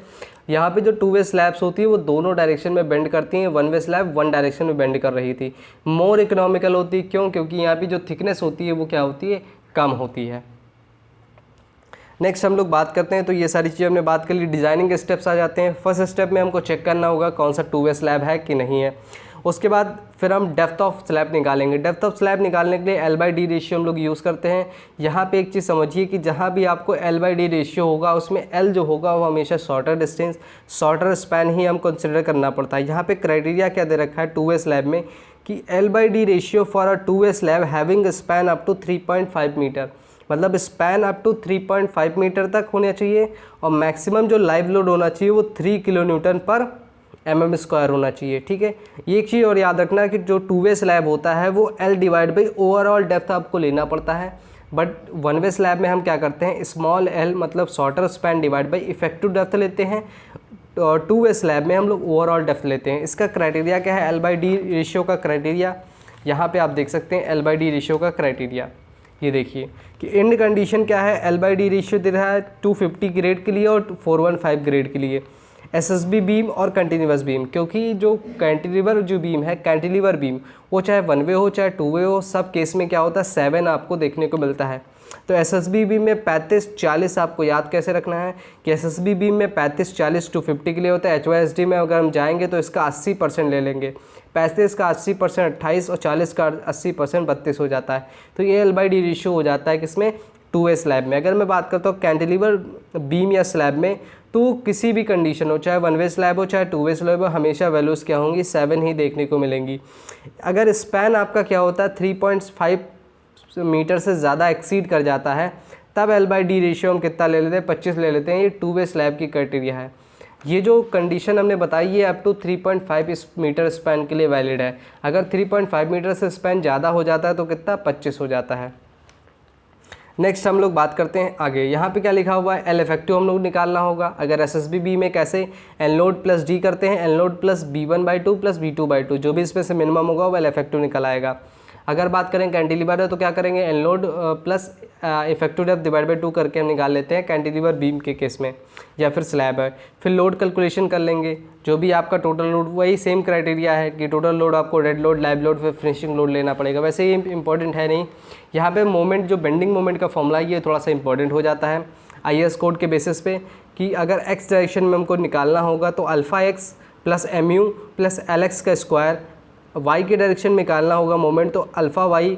यहाँ पे जो 2 वे स्लैब्स होती है वो दोनों डायरेक्शन में बेंड करती हैं। 1 वे स्लैब 1 डायरेक्शन में बेंड कर रही थी, मोर इकोनॉमिकल होती है। क्यों? क्योंकि यहाँ पे जो थिकनेस होती है वो क्या होती है, कम होती है। नेक्स्ट हम लोग बात करते हैं, तो ये सारी चीज़ें हमने बात कर ली। डिज़ाइनिंग के स्टेप्स आ जाते हैं। फर्स्ट स्टेप में हमको चेक करना होगा कौन सा 2 वे स्लैब है कि नहीं है। उसके बाद फिर हम डेप्थ ऑफ स्लैब निकालेंगे। डेप्थ ऑफ स्लैब निकालने के लिए L/D रेशियो हम लोग यूज़ करते हैं। यहाँ पे एक चीज़ समझिए कि जहाँ भी आपको L/D रेशियो होगा उसमें L जो होगा वो हमेशा शॉर्टर डिस्टेंस, शॉर्टर स्पैन ही हम कंसिडर करना पड़ता है। यहाँ पे क्राइटेरिया क्या दे रखा है 2 वे स्लैब में कि L/D ratio for a 2 way slab having span up to 3.5 metre, मतलब स्पैन अप टू 3.5 मीटर तक होना चाहिए और मैक्सिमम जो लाइव लोड होना चाहिए वो 3 किलोन्यूटन पर mm² होना चाहिए। ठीक है, ये एक चीज़ और याद रखना कि जो 2 वे स्लैब होता है वो L/, ओवरऑल डेप्थ आपको लेना पड़ता है। बट 1 वे स्लैब में हम क्या करते हैं, स्मॉल l मतलब shorter span divide by effective depth लेते हैं, और 2 वे स्लैब में हम लोग ओवरऑल डेप्थ लेते हैं। इसका क्राइटेरिया क्या है, L/D रेशियो का क्राइटेरिया यहाँ पे आप देख सकते हैं। L/D रेशियो का क्राइटेरिया ये देखिए कि एंड कंडीशन क्या है, L/D रेशियो दे रहा है 250 ग्रेड के लिए और 415 ग्रेड के लिए, SSB बीम और कंटिन्यूअस बीम। क्योंकि जो कैंटिलीवर जो बीम है, कैंटिलीवर बीम, वो चाहे 1 वे हो चाहे 2 वे हो, सब केस में क्या होता है 7 आपको देखने को मिलता है। तो SSB बीम में 35-40 आपको याद कैसे रखना है कि SSB बीम में 35-40 250 के लिए होता है। HYSD में अगर हम जाएंगे तो इसका 80% ले लेंगे, 35 का 80% 28 और 40 का 80% 32 हो जाता है। तो ये L/D रेशियो हो जाता है किसमें, 2 वे स्लैब में। अगर मैं बात करता हूँ कैंटिलीवर बीम या स्लैब में, तो किसी भी कंडीशन हो, चाहे 1 वे स्लैब हो चाहे 2 वे स्लैब हो, हमेशा वैल्यूज़ क्या होंगी 7 ही देखने को मिलेंगी। अगर स्पैन आपका क्या होता है 3.5 मीटर से ज़्यादा एक्सीड कर जाता है, तब L/D रेशियो हम कितना ले लेते हैं, 25 ले लेते हैं। ये 2 वे स्लैब की क्राइटेरिया है। ये जो कंडीशन हमने बताई ये अप टू 3.5 मीटर स्पैन के लिए वैलिड है। अगर 3.5 मीटर से स्पैन ज़्यादा हो जाता है तो कितना, 25 हो जाता है। नेक्स्ट हम लोग बात करते हैं आगे। यहाँ पे क्या लिखा हुआ है, L इफेक्टिव हम लोग निकालना होगा। अगर SSB बी में कैसे L लोड प्लस D करते हैं, L load plus B1/2 plus B2/2, जो भी इसमें से मिनिमम होगा वो L इफेक्टिव निकल आएगा। अगर बात करें कैंटिलीवर है तो क्या करेंगे, L load plus effective depth divide by 2 करके हम निकाल लेते हैं कैंटिलीवर बीम के केस में, या फिर स्लैब है। फिर लोड कैलकुलेशन कर लेंगे, जो भी आपका टोटल लोड, वही सेम क्राइटेरिया है कि टोटल लोड आपको डेड लोड, लाइव लोड, फिर फिनिशिंग लोड लेना पड़ेगा। वैसे ये इंपॉर्टेंट है नहीं। यहाँ पे मोमेंट, जो बेंडिंग मोमेंट का फॉर्मूला है, ये थोड़ा सा इंपॉर्टेंट हो जाता है IS कोड के बेसिस पे कि अगर x डायरेक्शन में हमको निकालना होगा तो alpha x plus mu plus LX का स्क्वायर, y के डायरेक्शन में निकालना होगा मोमेंट तो अल्फ़ा y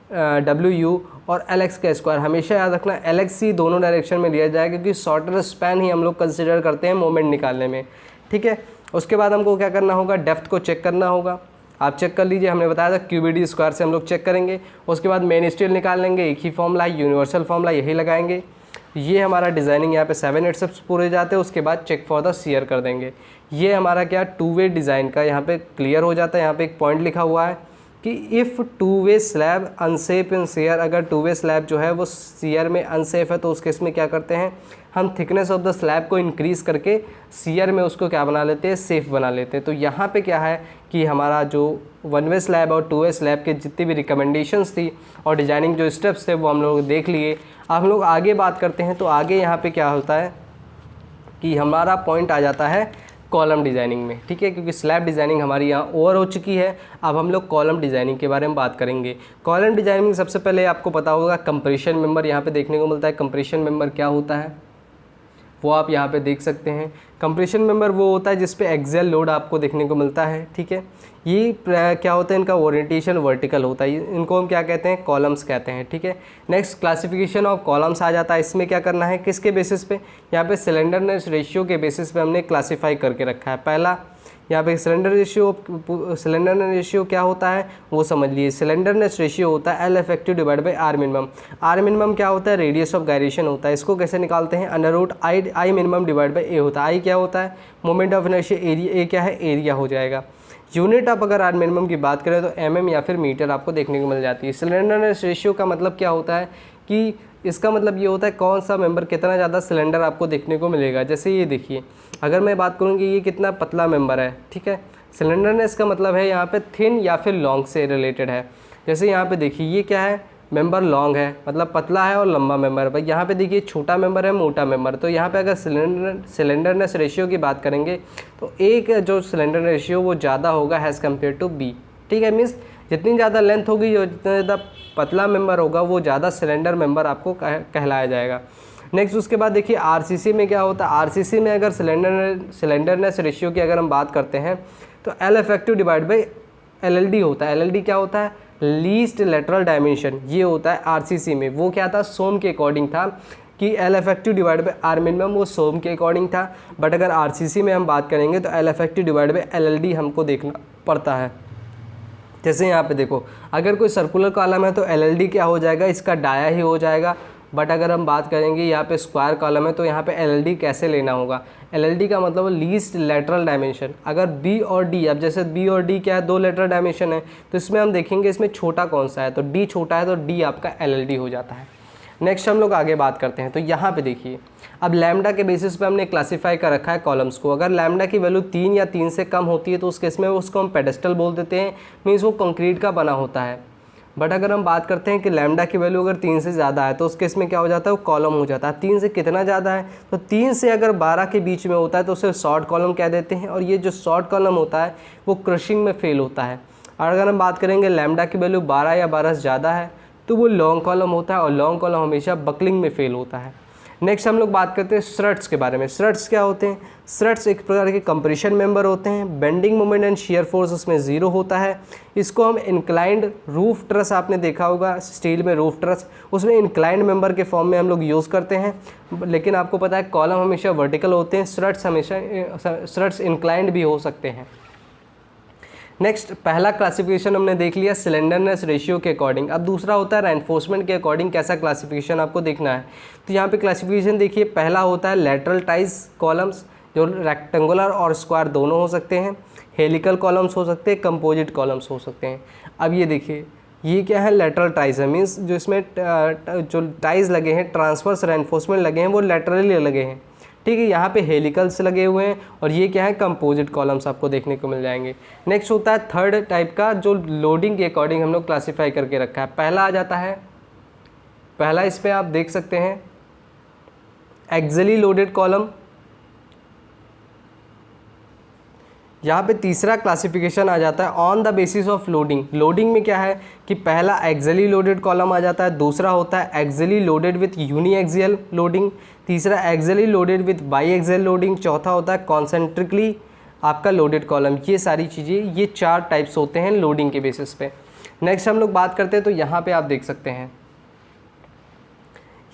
WU और LX का स्क्वायर। हमेशा याद रखना LX ही दोनों डायरेक्शन में लिया जाए, क्योंकि शॉर्टर स्पैन ही हम लोग कंसिडर करते हैं मोमेंट निकालने में। ठीक है, उसके बाद हमको क्या करना होगा, डेप्थ को चेक करना होगा। आप चेक कर लीजिए, हमने बताया था QBD स्क्वायर से हम लोग चेक करेंगे। उसके बाद मेन स्टील निकाल लेंगे, एक ही फॉर्मूला है, यूनिवर्सल फॉर्मूला यही लगाएंगे। ये हमारा डिज़ाइनिंग यहाँ पे 7-8 स्टेप्स पूरे जाते हैं। उसके बाद चेक फॉर द शियर कर देंगे। ये हमारा क्या 2 वे डिज़ाइन का यहाँ पे क्लियर हो जाता है। यहाँ पे एक पॉइंट लिखा हुआ है कि if 2 way slab unsafe in share, अगर 2 वे स्लैब जो है वो शेयर में अनसेफ है तो उस केस में क्या करते हैं, हम थिकनेस ऑफ द स्लैब को इंक्रीज़ करके शेयर में उसको क्या बना लेते हैं, सेफ़ बना लेते हैं। तो यहाँ पे क्या है कि हमारा जो 1 वे स्लैब और 2 वे स्लैब के जितनी भी रिकमेंडेशंस थी और डिज़ाइनिंग जो स्टेप्स थे वो हम लोग देख लिए। अब हम लोग आगे बात करते हैं। तो आगे यहाँ पे क्या होता है कि हमारा पॉइंट आ जाता है कॉलम डिज़ाइनिंग में। ठीक है, क्योंकि स्लैब डिज़ाइनिंग हमारी यहाँ ओवर हो चुकी है। अब हम लोग कॉलम डिज़ाइनिंग के बारे में बात करेंगे। कॉलम डिज़ाइनिंग सबसे पहले आपको पता होगा कंप्रेशन मेंबर यहाँ पे देखने को मिलता है। कंप्रेशन मेंबर क्या होता है वो आप यहाँ पे देख सकते हैं। कंप्रेशन मेंबर वो होता है जिस पे एक्सियल लोड आपको देखने को मिलता है। ठीक है, ये क्या होता है, इनका ओरिएंटेशन वर्टिकल होता है। इनको हम क्या कहते हैं, कॉलम्स कहते हैं। ठीक है, नेक्स्ट क्लासिफिकेशन ऑफ कॉलम्स आ जाता है। इसमें क्या करना है, किसके बेसिस पे, यहाँ पे सिलेंडरनेस रेशियो के बेसिस पे हमने क्लासीफाई करके रखा है। पहला यहाँ पे सिलेंडरनेस रेशियो क्या होता है वो समझ लीजिए। सिलेंडरनेस रेशियो होता है L effective divide by R minimum. R minimum क्या होता है, रेडियस ऑफ गायरेशन होता है। इसको कैसे निकालते हैं, under root I minimum divide by A होता है। I क्या होता है, moment of inertia, area, A क्या है, एरिया हो जाएगा। यूनिट आप अगर R मिनिमम की बात करें तो mm या फिर मीटर आपको देखने को मिल जाती है। सिलेंडरनेस रेशियो का मतलब क्या होता है कि इसका मतलब ये होता है कौन सा मेंबर कितना ज़्यादा सिलेंडर आपको देखने को मिलेगा। जैसे ये देखिए, अगर मैं बात करूँ कि ये कितना पतला मेंबर है। ठीक है, सिलेंडरनेस का मतलब है यहाँ पे थिन या फिर लॉन्ग से रिलेटेड है। जैसे यहाँ पे देखिए ये क्या है, मेंबर लॉन्ग है, मतलब पतला है और लंबा मेंबर है। भाई यहाँ पे देखिए छोटा मेंबर है, मोटा मेंबर। तो यहाँ पे अगर सिलेंडरनेस रेशियो की बात करेंगे तो एक जो सिलेंडर रेशियो वो ज़्यादा होगा हैज़ कम्पेयर टू बी। ठीक है, मीन्स जितनी ज़्यादा लेंथ होगी, जो जितना ज़्यादा पतला मेंबर होगा वो ज़्यादा सिलेंडर मेंबर आपको कहलाया जाएगा। नेक्स्ट उसके बाद देखिए आरसीसी में क्या होता है। आरसीसी में अगर सिलेंडरनेस रेशियो की अगर हम बात करते हैं तो L effective divide by LLD होता है। एलएलडी क्या होता है, लीस्ट लेटरल डायमेंशन, ये होता है आरसीसी में। वो क्या था, सोम के अकॉर्डिंग था कि L effective divide by R minimum वो सोम के अकॉर्डिंग था। बट अगर आरसीसी में हम बात करेंगे तो L effective divide by LLD हमको देखना पड़ता है। जैसे यहाँ पे देखो, अगर कोई सर्कुलर कॉलम है तो एलएलडी क्या हो जाएगा, इसका डाया ही हो जाएगा। बट अगर हम बात करेंगे यहाँ पे स्क्वायर कॉलम है तो यहाँ पे एलएलडी कैसे लेना होगा। एलएलडी का मतलब लीस्ट लेटरल डायमेंशन। अगर बी और डी, अब जैसे बी और डी क्या है, दो लेटरल डायमेंशन है, तो इसमें हम देखेंगे इसमें छोटा कौन सा है, तो डी छोटा है तो डी आपका एलएलडी हो जाता है। नेक्स्ट हम लोग आगे बात करते हैं। तो यहाँ पे देखिए, अब लैम्डा के बेसिस पे हमने क्लासीफाई कर रखा है कॉलम्स को। अगर लैम्डा की वैल्यू 3 या 3 से कम होती है तो उस केस में उसको हम पेडेस्टल बोल देते हैं, मीन्स वो कंक्रीट का बना होता है। बट अगर हम बात करते हैं कि लैम्डा की वैल्यू अगर 3 से ज़्यादा है तो उस केस में क्या हो जाता है, वो कॉलम हो जाता है। 3 से कितना ज़्यादा है, तो 3 से अगर 12 के बीच में होता है तो उसे शॉर्ट कॉलम कह देते हैं। और ये जो शॉर्ट कॉलम होता है वो क्रशिंग में फेल होता है। और अगर हम बात करेंगे लैम्डा की वैल्यू 12 या 12 से ज़्यादा है तो वो लॉन्ग कॉलम होता है, और लॉन्ग कॉलम हमेशा बकलिंग में फेल होता है। नेक्स्ट हम लोग बात करते हैं स्ट्रट्स के बारे में। स्ट्रट्स क्या होते हैं, स्ट्रट्स एक प्रकार के कंप्रेशन मेंबर होते हैं। Bending moment and shear force उसमें 0 होता है। इसको हम इंक्लाइंड रूफ ट्रस, आपने देखा होगा स्टील में रूफ ट्रस, उसमें इंक्लाइंड मेंबर के फॉर्म में हम लोग यूज़ करते हैं। लेकिन आपको पता है कॉलम हमेशा वर्टिकल होते हैं, स्ट्रट्स इंक्लाइंड भी हो सकते हैं। नेक्स्ट पहला क्लासिफिकेशन हमने देख लिया सिलेंडरनेस रेशियो के अकॉर्डिंग। अब दूसरा होता है रेनफोर्समेंट के अकॉर्डिंग कैसा क्लासिफिकेशन आपको देखना है। तो यहाँ पे क्लासिफिकेशन देखिए, पहला होता है लेटरल टाइज कॉलम्स, जो रेक्टेंगुलर और स्क्वायर दोनों हो सकते हैं। हेलिकल कॉलम्स हो सकते हैं, कंपोजिट कॉलम्स हो सकते हैं। अब ये देखिए, ये क्या है, लेटरल टाइज है, मीन्स जो इसमें जो टाइज लगे हैं, ट्रांसवर्स रेनफोर्समेंट लगे हैं, वो लेटरली लगे हैं। ठीक है, यहाँ पे हेलिकल्स लगे हुए हैं, और ये क्या है, कंपोजिट कॉलम्स आपको देखने को मिल जाएंगे। नेक्स्ट होता है थर्ड टाइप का, जो लोडिंग के अकॉर्डिंग हम लोग क्लासीफाई करके रखा है। पहला आ जाता है, पहला इस पे आप देख सकते हैं एक्सियली लोडेड कॉलम। यहाँ पे तीसरा क्लासिफिकेशन आ जाता है on the basis of loading. Loading में क्या है कि पहला एक्सियली लोडेड कॉलम आ जाता है, दूसरा होता है axially loaded with uniaxial loading, तीसरा axially loaded with biaxial loading, चौथा होता है कॉन्सेंट्रिकली आपका लोडेड कॉलम। ये सारी चीज़ें, ये 4 टाइप्स होते हैं लोडिंग के बेसिस पे। नेक्स्ट हम लोग बात करते हैं, तो यहाँ पे आप देख सकते हैं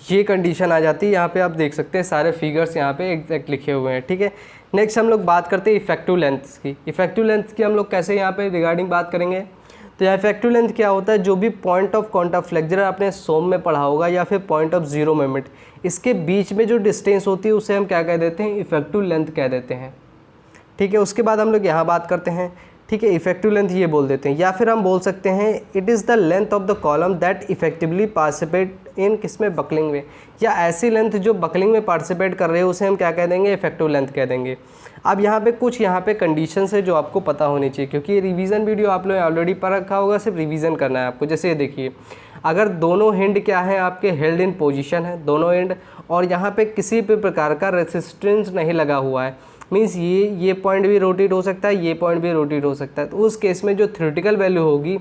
ये कंडीशन आ जाती है। यहाँ पे आप देख सकते हैं सारे फिगर्स यहाँ पे एग्जैक्ट लिखे हुए हैं। ठीक है, नेक्स्ट हम लोग बात करते हैं इफेक्टिव लेंथ्स की। इफेक्टिव लेंथ की हम लोग कैसे यहाँ पे रिगार्डिंग बात करेंगे, तो यहाँ इफेक्टिव लेंथ क्या होता है, जो भी पॉइंट ऑफ कॉन्टैक्ट फ्लेक्चर आपने सोम में पढ़ा होगा या फिर पॉइंट ऑफ जीरो मोमेंट, इसके बीच में जो डिस्टेंस होती है उसे हम क्या कह देते हैं, इफेक्टिव लेंथ कह देते हैं। ठीक है, उसके बाद हम लोग यहाँ बात करते हैं, ठीक है, इफेक्टिव लेंथ ये बोल देते हैं, या फिर हम बोल सकते हैं it is the length of the column that effectively participate in किसमें, बकलिंग में, या ऐसी लेंथ जो बकलिंग में पार्टिसिपेट कर रहे हो उसे हम क्या कह देंगे, इफेक्टिव लेंथ कह देंगे। अब यहाँ पे कुछ यहाँ पे कंडीशंस है जो आपको पता होनी चाहिए, क्योंकि ये रिवीजन वीडियो आप लोग ऑलरेडी पढ़ रखा होगा, सिर्फ रिवीजन करना है आपको। जैसे ये देखिए, अगर दोनों एंड क्या है आपके हेल्ड इन पोजीशन है दोनों एंड, और यहाँ पे किसी भी प्रकार का रेसिस्टेंस नहीं लगा हुआ है, मीन्स ये पॉइंट भी रोटेट हो सकता है, ये पॉइंट भी रोटेट हो सकता है, तो उस केस में जो थ्योरेटिकल वैल्यू होगी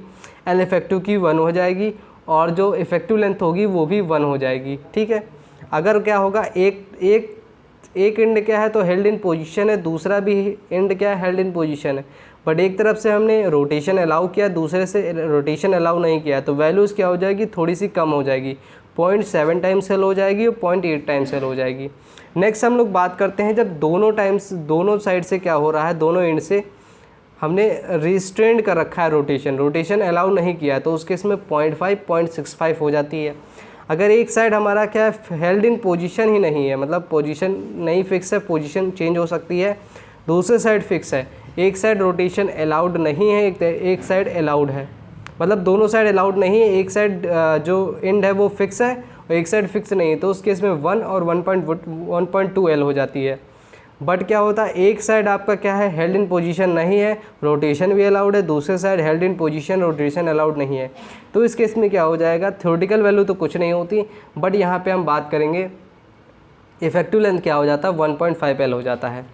एल इफेक्टिव की 1 हो जाएगी, और जो इफेक्टिव लेंथ होगी वो भी 1 हो जाएगी। ठीक है, अगर क्या होगा, एक एंड क्या है तो हेल्ड इन पोजीशन है, दूसरा भी एंड क्या है, हेल्ड इन पोजीशन है, बट एक तरफ से हमने रोटेशन अलाउ किया, दूसरे से रोटेशन अलाउ नहीं किया, तो वैल्यूज़ क्या हो जाएगी, थोड़ी सी कम हो जाएगी, 0.7 टाइम्स सेल हो जाएगी और 0.8 टाइम्स सेल हो जाएगी। नेक्स्ट हम लोग बात करते हैं, जब दोनों साइड से क्या हो रहा है, दोनों एंड से हमने रिस्ट्रेंड कर रखा है, रोटेशन अलाउ नहीं किया, तो उसके इसमें 0.5 0.65 हो जाती है। अगर एक साइड हमारा क्या है, हेल्ड इन पोजीशन ही नहीं है, मतलब पोजीशन नहीं फिक्स है, पोजीशन चेंज हो सकती है, दूसरे साइड फिक्स है, एक साइड रोटेशन अलाउड नहीं है, एक साइड अलाउड है, मतलब दोनों साइड अलाउड नहीं है, एक साइड जो एंड है वो फिक्स है और एक साइड फिक्स नहीं है, तो उस केस में 1 और 1.2 L हो जाती है। बट क्या होता है, एक साइड आपका क्या है, हेल्ड इन पोजीशन नहीं है, रोटेशन भी अलाउड है, दूसरे side held in position, rotation allowed नहीं है, तो इस केस में क्या हो जाएगा, थ्योरेटिकल वैल्यू तो कुछ नहीं होती, बट यहाँ पे हम बात करेंगे इफेक्टिव लेंथ क्या हो जाता है, 1.5 L हो जाता है।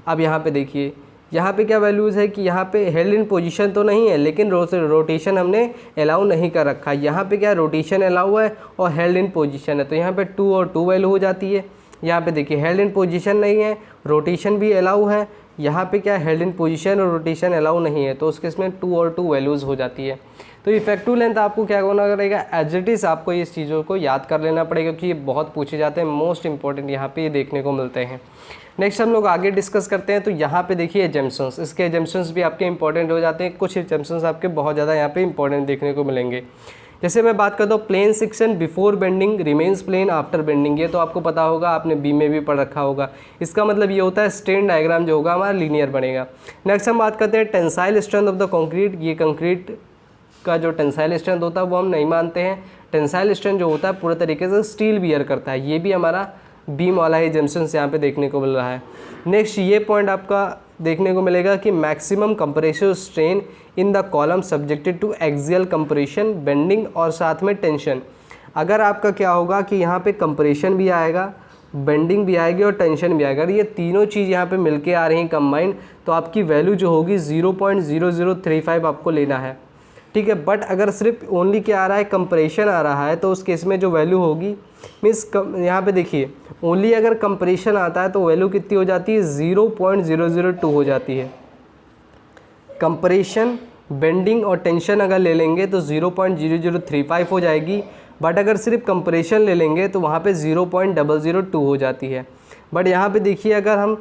अब यहाँ पे देखिए, यहाँ पे क्या वैल्यूज़ है कि यहाँ पे हेल्ड इन पोजीशन तो नहीं है, लेकिन रोटेशन हमने अलाउ नहीं कर रखा। यहाँ पे क्या रोटेशन अलाउ है और हेल्ड इन पोजीशन है, तो यहाँ पे 2 और 2 वैल्यू हो जाती है। यहाँ पे देखिए हेल्ड इन पोजीशन नहीं है, रोटेशन भी अलाउ है, यहाँ पे क्या हेल्ड इन पोजीशन और रोटेशन अलाउ नहीं है, तो उस केस में 2 और 2 वैल्यूज़ हो जाती है। तो इफेक्टिव लेंथ आपको क्या करना पड़ेगा, एज इट इज़ आपको इस चीज़ों को याद कर लेना पड़ेगा, क्योंकि ये बहुत पूछे जाते हैं, मोस्ट इंपॉर्टेंट यहाँ पे ये देखने को मिलते हैं। नेक्स्ट हम लोग आगे डिस्कस करते हैं। तो यहाँ पे देखिए एजम्पशंस, इसके एजम्पशंस भी आपके इंपॉर्टेंट हो जाते हैं। कुछ एजम्पशंस आपके बहुत ज़्यादा यहाँ पे इंपॉर्टेंट देखने को मिलेंगे। जैसे मैं बात करता हूँ plane section before bending remains plane after bending, ये तो आपको पता होगा, आपने बी में भी पढ़ रखा होगा। इसका मतलब ये होता है स्ट्रेन डायग्राम जो होगा हमारा लीनियर बनेगा। नेक्स्ट हम बात करते हैं tensile strength of the concrete. ये कंक्रीट का जो टेंसाइल स्ट्रेंथ होता है वो हम नहीं मानते हैं। टेंसाइल स्ट्रेंथ जो होता है पूरे तरीके से स्टील बियर करता है, ये भी हमारा बीम वाला ही जंक्शन यहाँ पे देखने को मिल रहा है। नेक्स्ट ये पॉइंट आपका देखने को मिलेगा कि maximum compressive strain in the column subjected to axial compression, bending और साथ में टेंशन। अगर आपका क्या होगा कि यहाँ पे कंप्रेशन भी आएगा, बेंडिंग भी आएगी और टेंशन भी आएगा, अगर ये तीनों चीज़ यहाँ पे मिलके आ रही हैं कंबाइंड, तो आपकी वैल्यू जो होगी 0.0035 आपको लेना है, ठीक है। बट अगर सिर्फ ओनली क्या आ रहा है, कंप्रेशन आ रहा है, तो उस केस में जो वैल्यू होगी मीन्स यहाँ पे देखिए ओनली अगर कंप्रेशन आता है तो वैल्यू कितनी हो जाती है, 0.002 हो जाती है। कंप्रेशन, बेंडिंग और टेंशन अगर ले लेंगे तो 0.0035 हो जाएगी। बट अगर सिर्फ कंप्रेशन ले लेंगे तो वहाँ पे 0.002 हो जाती है। बट यहाँ पे देखिए अगर हम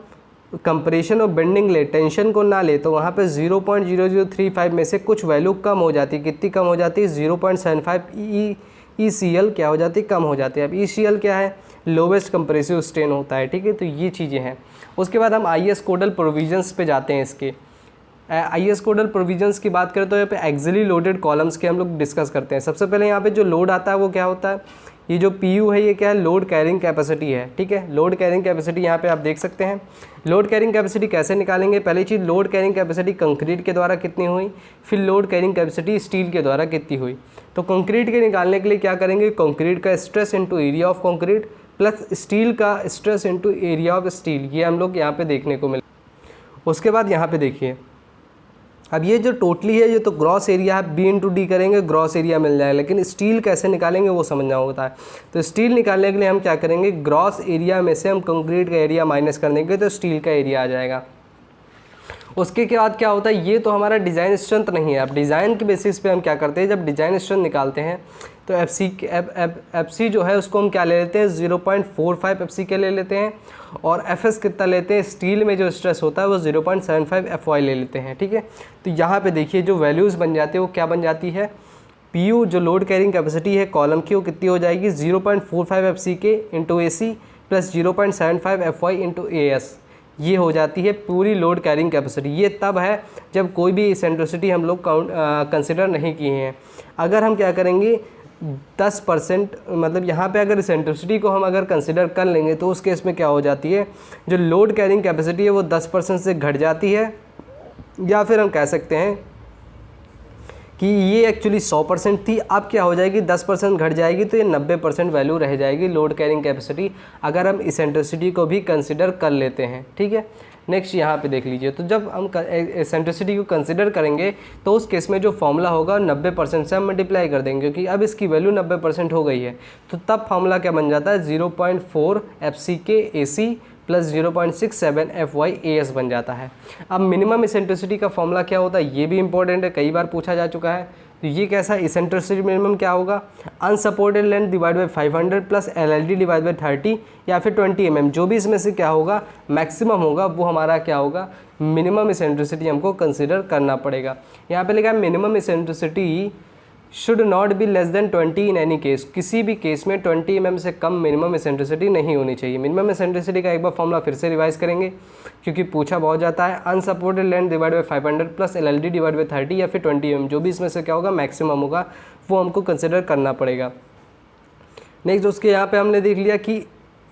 कंप्रेशन और बेंडिंग ले, टेंशन को ना ले, तो वहाँ पे 0.0035 में से कुछ वैल्यू कम हो जाती है। कितनी कम हो जाती है, 0.75 ECL क्या हो जाती है, कम हो जाती है। अब ECL क्या है, लोवेस्ट कंप्रेसिव स्ट्रेन होता है, ठीक है। तो ये चीज़ें हैं। उसके बाद हम IS कोडल प्रोविजंस पे जाते हैं। इसके IS कोडल प्रोविजंस की बात करें तो यहाँ पे एक्सिली लोडेड कॉलम्स के हम लोग डिस्कस करते हैं। सबसे पहले यहाँ पे जो लोड आता है वो क्या होता है, ये जो PU है ये क्या है, लोड कैरिंग कैपेसिटी है, ठीक है। लोड कैरिंग कैपेसिटी यहाँ पे आप देख सकते हैं। लोड कैरिंग कैपेसिटी कैसे निकालेंगे, पहली चीज़ लोड कैरिंग कैपेसिटी कंक्रीट के द्वारा कितनी हुई, फिर लोड कैरिंग कैपेसिटी स्टील के द्वारा कितनी हुई। तो कंक्रीट के निकालने के लिए क्या करेंगे, कंक्रीट का stress into area of concrete plus steel का stress into area of steel, ये हम लोग यहाँ पे देखने को मिले। उसके बाद यहाँ पे देखिए अब ये जो टोटली है ये तो ग्रॉस एरिया है, B/D करेंगे ग्रॉस एरिया मिल जाएगा, लेकिन स्टील कैसे निकालेंगे वो समझना होता है। तो स्टील निकालने के लिए हम क्या करेंगे, ग्रॉस एरिया में से हम कंक्रीट का एरिया माइनस कर देंगे तो स्टील का एरिया आ जाएगा। उसके बाद क्या होता है, ये तो हमारा डिज़ाइन स्ट्रेंथ नहीं है। अब डिज़ाइन के बेसिस पे हम क्या करते हैं, जब डिज़ाइन स्ट्रेंथ निकालते हैं तो FC जो है उसको हम क्या ले लेते हैं, 0.45 FC के ले लेते हैं, और FS कितना लेते हैं, स्टील में जो स्ट्रेस होता है वो 0.75 FY ले लेते हैं, ठीक है। तो यहाँ पे देखिए जो वैल्यूज़ बन जाती है वो क्या बन जाती है, PU जो लोड कैरिंग कैपेसिटी है कॉलम की वो कितनी हो जाएगी, 0.45 FC के into AC plus 0.75 FY into AS, ये हो जाती है पूरी लोड कैरिंग कैपेसिटी। ये तब है जब कोई भी इसेंट्रिसिटी हम लोग कंसिडर नहीं किए हैं। अगर हम क्या करेंगे 10%, मतलब यहाँ पे अगर इसेंट्रिसिटी को हम अगर कंसिडर कर लेंगे तो उस केस में क्या हो जाती है, जो लोड कैरिंग कैपेसिटी है वो 10% से घट जाती है, या फिर हम कह सकते हैं कि ये एक्चुअली 100% थी, अब क्या हो जाएगी 10% घट जाएगी, तो ये 90% वैल्यू रह जाएगी लोड कैरिंग कैपेसिटी, अगर हम इसेंट्रिसिटी को भी कंसिडर कर लेते हैं, ठीक है। नेक्स्ट यहाँ पे देख लीजिए, तो जब हम इसेंट्रिसिटी को कंसिडर करेंगे तो उस केस में जो फॉर्मूला होगा 90% से हम मल्टीप्लाई कर देंगे, क्योंकि अब इसकी वैल्यू 90% हो गई है। तो तब फॉर्मूला क्या बन जाता है, 0.4 FCK AC plus 0.67 FY AS बन जाता है। अब मिनिमम इसेंट्रिसिटी का फॉर्मूला क्या होता है, ये भी इंपॉर्टेंट है, कई बार पूछा जा चुका है। तो ये कैसा है, इसेंट्रिसिटी मिनिमम क्या होगा, unsupported length divide by 500 plus LLD divide by 30 या फिर 20 mm, जो भी इसमें से क्या होगा मैक्सिमम होगा वो हमारा क्या होगा, मिनिमम इसेंट्रिसिटी हमको कंसिडर करना पड़ेगा। यहाँ पे लिखा है minimum eccentricity should not be less then 20 in any case, किसी भी केस में 20 mm से कम मिनिमम इसेंट्रिसिटी नहीं होनी चाहिए। मिनिमम इसेंट्रिसिटी का एक बार फॉर्मूला फिर से रिवाइज करेंगे क्योंकि पूछा बहुत जाता है, unsupported length divide by 500 plus LLD divide by 30 या फिर 20 mm, जो भी इसमें से क्या होगा मैक्सिमम होगा वो हमको कंसिडर करना पड़ेगा। नेक्स्ट उसके यहाँ पे हमने देख लिया कि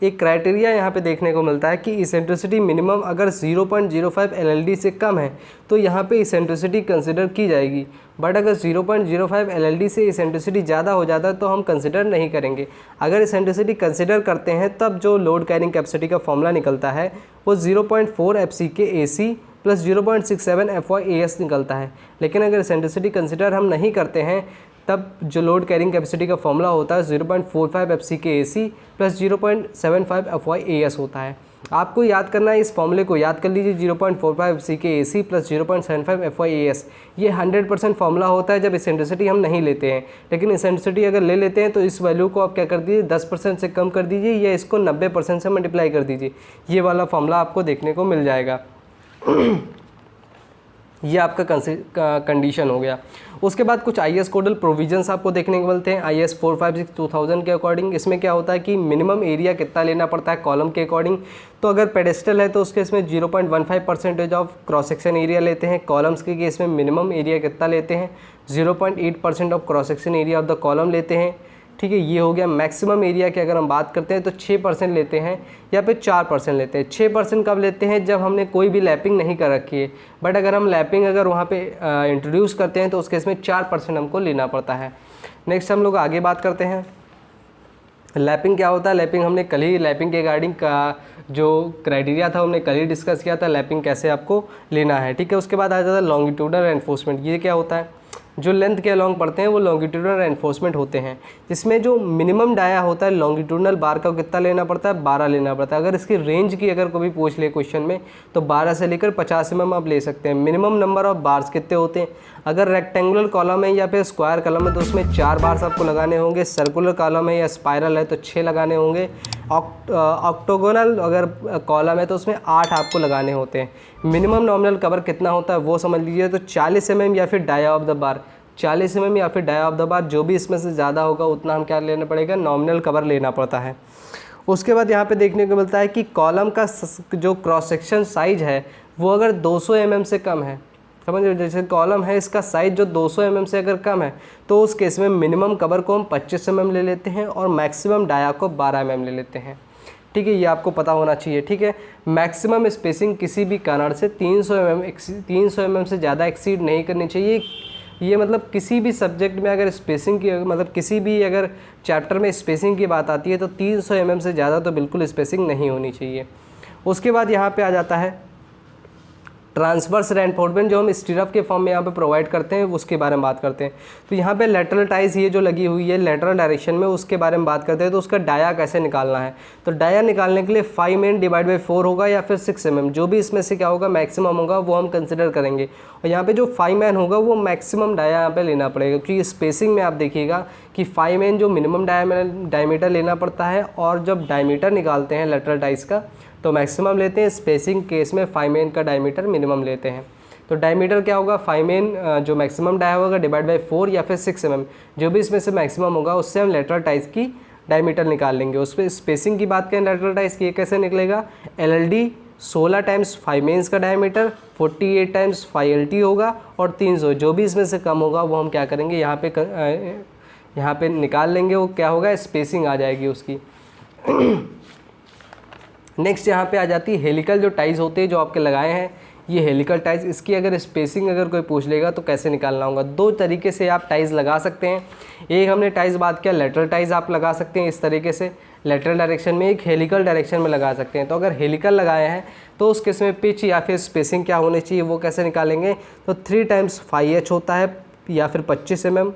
एक क्राइटेरिया यहाँ पे देखने को मिलता है कि इसेंट्रिसिटी मिनिमम अगर 0.05 LLD से कम है तो यहाँ पे इसेंट्रिसिटी कंसिडर की जाएगी, बट अगर 0.05 LLD से इसेंट्रिसिटी ज़्यादा हो जाता है तो हम कंसिडर नहीं करेंगे। अगर इसेंट्रिसिटी कंसिडर करते हैं तब जो लोड कैरिंग कैपेसिटी का फॉर्मूला निकलता है वो 0.4 FCK AC प्लस 0.67 FY/AS निकलता है। लेकिन अगर इसेंट्रिसिटी कंसिडर हम नहीं करते हैं तब जो लोड कैरिंग कैपेसिटी का फॉर्मूला होता है 0.45 FCKAC प्लस 0.75 FY/AS होता है। आपको याद करना है, इस फॉर्मूले को याद कर लीजिए, 0.45 FCKAC प्लस 0.75 FY/AS। ये 100% फॉर्मूला होता है जब इसेंट्रिसिटी हम नहीं लेते हैं। लेकिन इसेंट्रिसिटी अगर ले लेते हैं तो इस वैल्यू को आप क्या कर दीजिए, 10% से कम कर दीजिए या इसको 90% से मल्टीप्लाई कर दीजिए। ये वाला फॉर्मूला आपको देखने को मिल जाएगा। ये आपका कंडीशन हो गया। उसके बाद कुछ IS कोडल प्रोविजंस आपको देखने को मिलते हैं IS 456-2000 के अकॉर्डिंग। इसमें क्या होता है कि मिनिमम एरिया कितना लेना पड़ता है कॉलम के अकॉर्डिंग। तो अगर पेडेस्टल है तो उसके इसमें 0.15% ऑफ क्रॉस सेक्शन एरिया लेते हैं। कॉलम्स के केस में मिनिमम एरिया कितना लेते हैं, 0.8% of cross section area of the column लेते हैं। ठीक है, ये हो गया। मैक्सिमम एरिया की अगर हम बात करते हैं तो 6% लेते हैं या फिर 4% लेते हैं। 6% कब लेते हैं, जब हमने कोई भी लैपिंग नहीं कर रखी है। बट अगर हम लैपिंग अगर वहाँ पे इंट्रोड्यूस करते हैं तो उसके इसमें 4% हमको लेना पड़ता है। नेक्स्ट हम लोग आगे बात करते हैं लैपिंग क्या होता है। लैपिंग हमने कल ही लैपिंग के रिगार्डिंग का जो क्राइटेरिया था हमने कल ही डिस्कस किया था, लैपिंग कैसे आपको लेना है। ठीक है, उसके बाद आ जाता है लॉन्गिट्यूडनल एनफोर्समेंट। ये क्या होता है, जो लेंथ के अलॉन्ग पड़ते हैं वो लॉन्गिट्यूडनल एनफोर्समेंट होते हैं, जिसमें जो मिनिमम डाया होता है लॉन्गिट्यूडनल बार का कितना लेना पड़ता है, 12 लेना पड़ता है। अगर इसकी रेंज की अगर कोई पूछ ले क्वेश्चन में तो 12 से लेकर 50 mm आप ले सकते हैं। मिनिमम नंबर ऑफ बार्स कितने होते हैं, अगर रेक्टेंगुलर कॉलम है या फिर स्क्वायर कॉलम है तो उसमें 4 बार्स आपको लगाने होंगे। सर्कुलर कॉलम है या स्पाइरल है तो 6 लगाने होंगे। ऑक्टोगोनल अगर कॉलम है तो उसमें 8 आपको लगाने होते हैं। मिनिमम नॉमिनल कवर कितना होता है वो समझ लीजिए, तो 40 mm या फिर dia of the bar, 40 mm या फिर डाया ऑफ द बार, जो भी इसमें से ज़्यादा होगा उतना हम क्या लेना पड़ेगा, नॉमिनल कवर लेना पड़ता है। उसके बाद यहाँ पे देखने को मिलता है कि कॉलम का जो क्रॉस सेक्शन साइज है वो अगर 200 mm से कम है, समझ रहे हो, जैसे कॉलम है इसका साइज जो 200 mm से अगर कम है तो उस केस में मिनिमम कवर को हम 25 mm ले लेते हैं और मैक्सिमम डाया को 12 mm ले लेते हैं। ठीक है, ये आपको पता होना चाहिए। ठीक है, मैक्सिमम स्पेसिंग किसी भी कारण से 300 mm से ज़्यादा एक्सीड नहीं करनी चाहिए। ये मतलब किसी भी सब्जेक्ट में अगर स्पेसिंग की मतलब किसी भी अगर चैप्टर में स्पेसिंग की बात आती है तो 300 mm से ज़्यादा तो बिल्कुल स्पेसिंग नहीं होनी चाहिए। उसके बाद यहाँ पे आ जाता है ट्रांसवर्स रेनफोर्समेंट, जो हम स्टीरअप के फॉर्म में यहाँ पे प्रोवाइड करते हैं उसके बारे में बात करते हैं। तो यहाँ पे लेटरल टाइज ये जो लगी हुई है लेटरल डायरेक्शन में, उसके बारे में बात करते हैं। तो उसका डाया कैसे निकालना है, तो डाया निकालने के लिए 5 mm डिवाइड बाई 4 होगा या फिर 6 mm, जो भी इसमें से क्या होगा मैक्सिमम होगा वो हम कंसिडर करेंगे। और यहाँ पे जो 5 mm होगा वो मैक्सिमम डाया यहाँ पे लेना पड़ेगा, क्योंकि स्पेसिंग में आप देखिएगा कि 5 mm जो मिनिमम डायमीटर लेना पड़ता है, और जब डायमीटर निकालते हैं लेटरल टाइज का तो मैक्सिमम लेते हैं। स्पेसिंग केस में 5 mm का डायमीटर मिनिमम लेते हैं। तो डायमीटर क्या होगा, 5 mm जो मैक्सिमम डाया होगा डिवाइड बाई 4 या फिर 6 mm, जो भी इसमें से मैक्सिमम होगा उससे हम लेटरल टाइज की डायमीटर निकाल लेंगे। उस पर स्पेसिंग की बात करें लेटरल टाइज की, कैसे निकलेगा, LLD 16 टाइम्स 5 mm का डायमीटर 48 टाइम्स 5LT होगा, और 300 जो भी इसमें से कम होगा वो हम क्या करेंगे यहाँ पे निकाल लेंगे, वो क्या होगा, स्पेसिंग आ जाएगी उसकी। नेक्स्ट यहाँ पे आ जाती है हेलिकल जो टाइज होते हैं जो आपके लगाए हैं, ये हेलिकल टाइज, इसकी अगर स्पेसिंग अगर कोई पूछ लेगा तो कैसे निकालना होगा। 2 तरीके से आप टाइज लगा सकते हैं। एक हमने टाइज बात किया लेटरल टाइज आप लगा सकते हैं इस तरीके से लेटरल डायरेक्शन में, एक हेलिकल डायरेक्शन में लगा सकते हैं। तो अगर हेलिकल लगाए हैं तो उस केस में पिच या फिर स्पेसिंग क्या होनी चाहिए वो कैसे निकालेंगे, तो 3 टाइम्स 5H होता है या फिर 25 mm,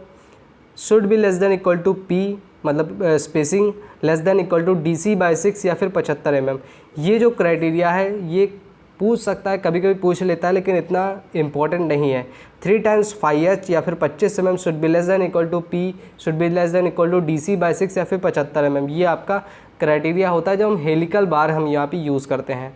should be less than equal to P, मतलब spacing less than equal to DC by 6 या फिर 75 mm। ये जो क्राइटेरिया है ये पूछ सकता है, कभी कभी पूछ लेता है, लेकिन इतना इम्पोर्टेंट नहीं है। 3 टाइम्स 5H या फिर 25 mm should be less than equal to P, should be less than equal to DC by 6 या फिर 75 mm। ये आपका क्राइटेरिया होता है जब हम हेलिकल बार हम यहाँ पे यूज़ करते हैं।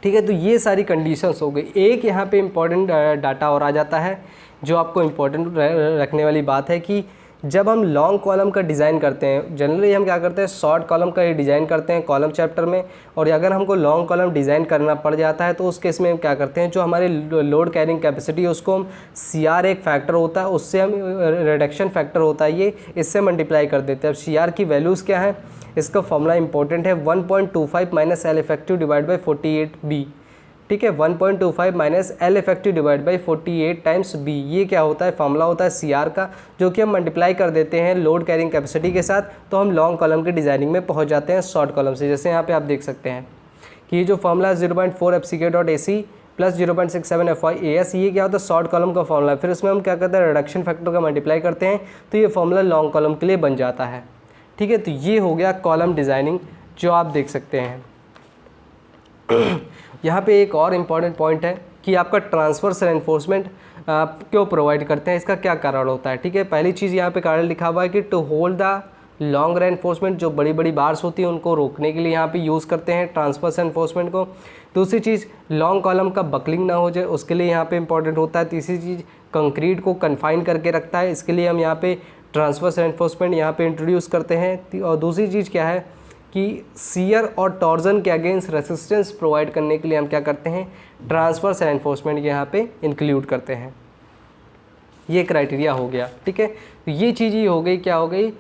ठीक है, तो ये सारी कंडीशंस हो गई। एक यहाँ पे इम्पॉर्टेंट डाटा और आ जाता है जो आपको इम्पोर्टेंट रखने वाली बात है कि जब हम लॉन्ग कॉलम का डिज़ाइन करते हैं, जनरली हम क्या करते हैं शॉर्ट कॉलम का ही डिज़ाइन करते हैं कॉलम चैप्टर में, और अगर हमको लॉन्ग कॉलम डिज़ाइन करना पड़ जाता है तो उस केस में हम क्या करते हैं, जो हमारे लोड कैरिंग कैपेसिटी है उसको हम CR एक फैक्टर होता है, उससे हम रिडक्शन फैक्टर होता है ये, इससे मल्टीप्लाई कर देते हैं। अब CR की वैल्यूज़ क्या है, इसका फॉर्मूला इंपॉर्टेंट है 1.25 minus L effective divide by 48B। ठीक है, 1.25 minus L effective divide by 48 times B, ये क्या होता है, फॉर्मूला होता है CR का, जो कि हम मल्टीप्लाई कर देते हैं लोड कैरिंग कैपेसिटी के साथ, तो हम लॉन्ग कॉलम के डिज़ाइनिंग में पहुंच जाते हैं शॉर्ट कॉलम से, जैसे यहाँ पे आप देख सकते हैं। कि ये जो फॉर्मूला है 0.4 FCK.AC प्लस 0.67 FYAS, ये क्या होता है शॉर्ट कॉलम का फॉर्मूला है। फिर इसमें हम क्या करते हैं रिडक्शन फैक्टर का मल्टीप्लाई करते हैं तो ये फॉर्मूला लॉन्ग कॉलम के लिए बन जाता है। ठीक है, तो ये हो गया कॉलम डिज़ाइनिंग जो आप देख सकते हैं। यहाँ पे एक और इम्पॉर्टेंट पॉइंट है कि आपका ट्रांसवर्स रेनफोर्समेंट क्यों प्रोवाइड करते हैं, इसका क्या कारण होता है। ठीक है, पहली चीज़ यहाँ पे कारण लिखा हुआ है कि to hold the long reinforcement, जो बड़ी बड़ी बार्स होती हैं उनको रोकने के लिए यहाँ पे यूज़ करते हैं ट्रांसवर्स रेनफोर्समेंट को। दूसरी चीज़ लॉन्ग कॉलम का बकलिंग ना हो जाए उसके लिए यहाँ पे इंपॉर्टेंट होता है। तीसरी चीज़ कंक्रीट को कन्फाइन करके रखता है, इसके लिए हम यहाँ पे ट्रांसवर्स रेनफोर्समेंट यहाँ पे इंट्रोड्यूस करते हैं। और दूसरी चीज़ क्या है कि शियर और टॉर्जन के अगेंस्ट रेसिस्टेंस प्रोवाइड करने के लिए हम क्या करते हैं ट्रांसवर्स रेनफोर्समेंट यहाँ पे इंक्लूड करते हैं। ये क्राइटेरिया हो गया। ठीक है, तो ये चीज़ ही हो गई, क्या हो गई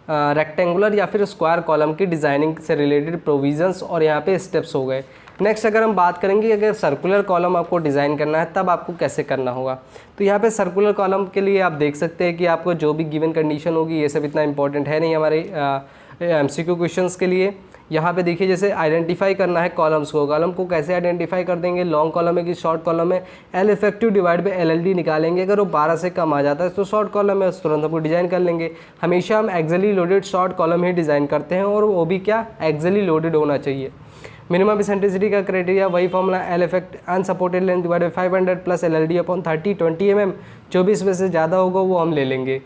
रेक्टेंगुलर या फिर स्क्वायर कॉलम की डिज़ाइनिंग से रिलेटेड प्रोविजंस और यहाँ पे स्टेप्स हो गए। नेक्स्ट अगर हम बात करेंगे अगर सर्कुलर कॉलम आपको डिज़ाइन करना है तब आपको कैसे करना होगा, तो यहाँ पे सर्कुलर कॉलम के लिए आप देख सकते हैं कि आपको जो भी गिवन कंडीशन होगी, ये सब इतना इंपॉर्टेंट है नहीं हमारे MCQ क्वेश्चंस के लिए। यहाँ पे देखिए जैसे आइडेंटिफाई करना है कॉलम्स को, कॉलम को कैसे आइडेंटिफाई कर देंगे, लॉन्ग कॉलम है कि शॉर्ट कॉलम है, L effective divide by LLD निकालेंगे। अगर वो 12 से कम आ जाता है तो शॉर्ट कॉलम है, तुरंत हमको डिज़ाइन कर लेंगे। हमेशा हम एक्सियली लोडेड शॉर्ट कॉलम ही डिज़ाइन करते हैं और वो भी क्या एक्सियली लोडेड होना चाहिए। मिनिमम एसेंट्रिसिटी का क्राइटेरिया वही formula L effect unsupported length divide by 500 plus LLD upon 30 20 mm, 24 में से ज़्यादा होगा वो हम ले लेंगे।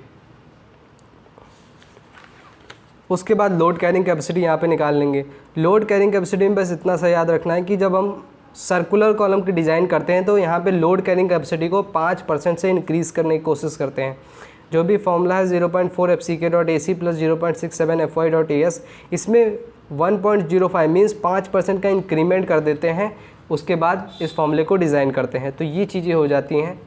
उसके बाद लोड कैरिंग कैपेसिटी यहाँ पे निकाल लेंगे। लोड कैरिंग कैपेसिटी में बस इतना सा याद रखना है कि जब हम सर्कुलर कॉलम की डिज़ाइन करते हैं तो यहाँ पे लोड कैरिंग कैपेसिटी को 5% से इंक्रीज़ करने की कोशिश करते हैं। जो भी फॉर्मूला है 0.4 FCK.AC प्लस 0.67 FY.AS, इसमें 1.05 मीन्स 5% का इंक्रीमेंट कर देते हैं, उसके बाद इस फॉर्मूले को डिज़ाइन करते हैं। तो ये चीज़ें हो जाती हैं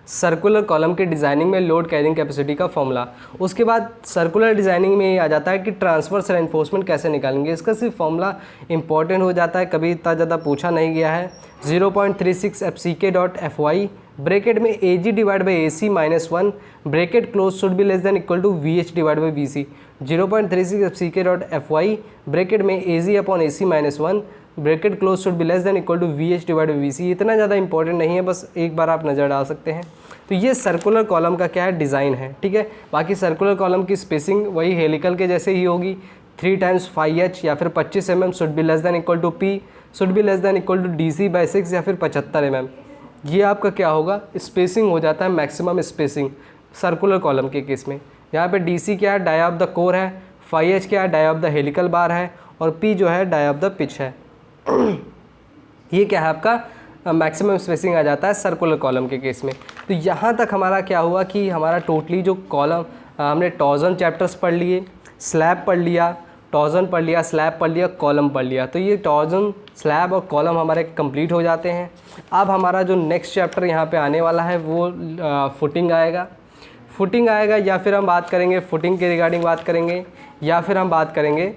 सर्कुलर कॉलम के डिज़ाइनिंग में लोड कैरिंग कैपेसिटी का फॉर्मूला। उसके बाद सर्कुलर डिज़ाइनिंग में ये आ जाता है कि ट्रांसवर्स रेनफोर्समेंट कैसे निकालेंगे। इसका सिर्फ फॉर्मूला इंपॉर्टेंट हो जाता है, कभी इतना ज़्यादा पूछा नहीं गया है। 0.36 FCK.FY ब्रैकेट में AG divide by AC minus 1 bracket close should be less than equal to VH divide by VC। 0.36 FCK.FY bracket में AG upon AC minus 1 bracket close should be less than equal to VH divide by VC। इतना ज़्यादा important नहीं है, बस एक बार आप नज़र डाल सकते हैं। तो ये सर्कुलर कॉलम का क्या है डिज़ाइन है। ठीक है, बाकी सर्कुलर कॉलम की स्पेसिंग वही हेलिकल के जैसे ही होगी, 3 टाइम्स 5H या फिर 25 mm should be less than equal to P should be less than equal to DC by 6 या फिर 75 mm। ये आपका क्या होगा स्पेसिंग हो जाता है, मैक्सिमम स्पेसिंग सर्कुलर कॉलम के केस में। यहाँ पे DC क्या है डाई ऑफ द कोर है, 5H क्या है डाई ऑफ द हेलिकल बार है और P जो है डाई ऑफ द पिच है। ये क्या है आपका मैक्सिमम स्पेसिंग आ जाता है सर्कुलर कॉलम के केस में। तो यहाँ तक हमारा क्या हुआ कि हमारा टोटली जो कॉलम हमने टॉर्जन चैप्टर्स पढ़ लिए, स्लैब पढ़ लिया, टॉर्जन पढ़ लिया, स्लैब पढ़ लिया, कॉलम पढ़ लिया। तो ये टॉर्जन, स्लैब और कॉलम हमारे कंप्लीट हो जाते हैं। अब हमारा जो नेक्स्ट चैप्टर यहाँ पे आने वाला है वो फुटिंग आएगा। फुटिंग आएगा या फिर हम बात करेंगे फुटिंग के रिगार्डिंग बात करेंगे या फिर हम बात करेंगे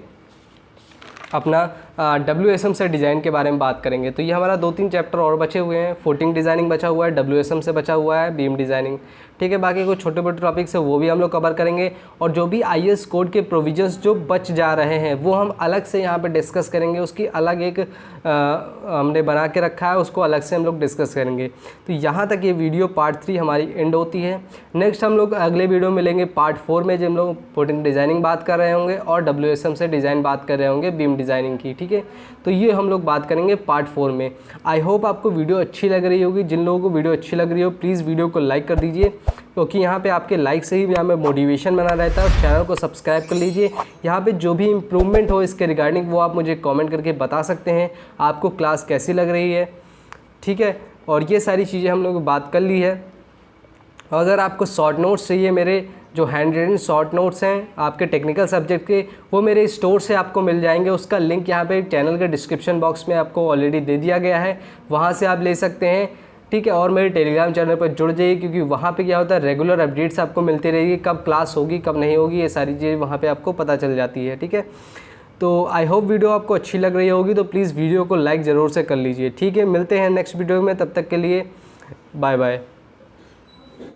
अपना WSM से डिज़ाइन के बारे में बात करेंगे। तो ये हमारा 2-3 चैप्टर और बचे हुए हैं। फुटिंग डिज़ाइनिंग बचा हुआ है, WSM से बचा हुआ है, बीम डिज़ाइनिंग। ठीक है, बाकी कुछ छोटे मोटे टॉपिक्स है वो भी हम लोग कवर करेंगे और जो भी IS कोड के प्रोविजंस जो बच जा रहे हैं वो हम अलग से यहाँ पे डिस्कस करेंगे। उसकी अलग एक हमने बना के रखा है, उसको अलग से हम लोग डिस्कस करेंगे। तो यहाँ तक ये वीडियो पार्ट 3 हमारी एंड होती है। नेक्स्ट हम लोग अगले वीडियो में मिलेंगे पार्ट 4 में, जब हम लोग फुटिंग डिज़ाइनिंग बात कर रहे होंगे और WSM से डिज़ाइन बात कर रहे होंगे बीम डिज़ाइनिंग की। ठीक है, तो ये हम लोग बात करेंगे पार्ट 4 में। आई होप आपको वीडियो अच्छी लग रही होगी। जिन लोगों को वीडियो अच्छी लग रही हो प्लीज़ वीडियो को लाइक कर दीजिए, क्योंकि यहाँ पे आपके लाइक से ही यहाँ में मोटिवेशन बना रहता है। और चैनल को सब्सक्राइब कर लीजिए। यहाँ पे जो भी इम्प्रूवमेंट हो इसके रिगार्डिंग वो आप मुझे कमेंट करके बता सकते हैं, आपको क्लास कैसी लग रही है। ठीक है, और ये सारी चीज़ें हम लोग बात कर ली है। अगर आपको शॉर्ट नोट्स चाहिए, मेरे जो हैंड रिटन शॉर्ट नोट्स हैं आपके टेक्निकल सब्जेक्ट के, वो मेरे स्टोर से आपको मिल जाएंगे। उसका लिंक यहाँ पे चैनल के डिस्क्रिप्शन बॉक्स में आपको ऑलरेडी दे दिया गया है, वहाँ से आप ले सकते हैं। ठीक है, और मेरे टेलीग्राम चैनल पर जुड़ जाइए, क्योंकि वहाँ पे क्या होता है रेगुलर अपडेट्स आपको मिलती रहेगी, कब क्लास होगी कब नहीं होगी, ये सारी चीज़ें वहाँ पे आपको पता चल जाती है। ठीक है, तो आई होप वीडियो आपको अच्छी लग रही होगी, तो प्लीज़ वीडियो को लाइक ज़रूर से कर लीजिए। ठीक है, मिलते हैं नेक्स्ट वीडियो में, तब तक के लिए बाय बाय।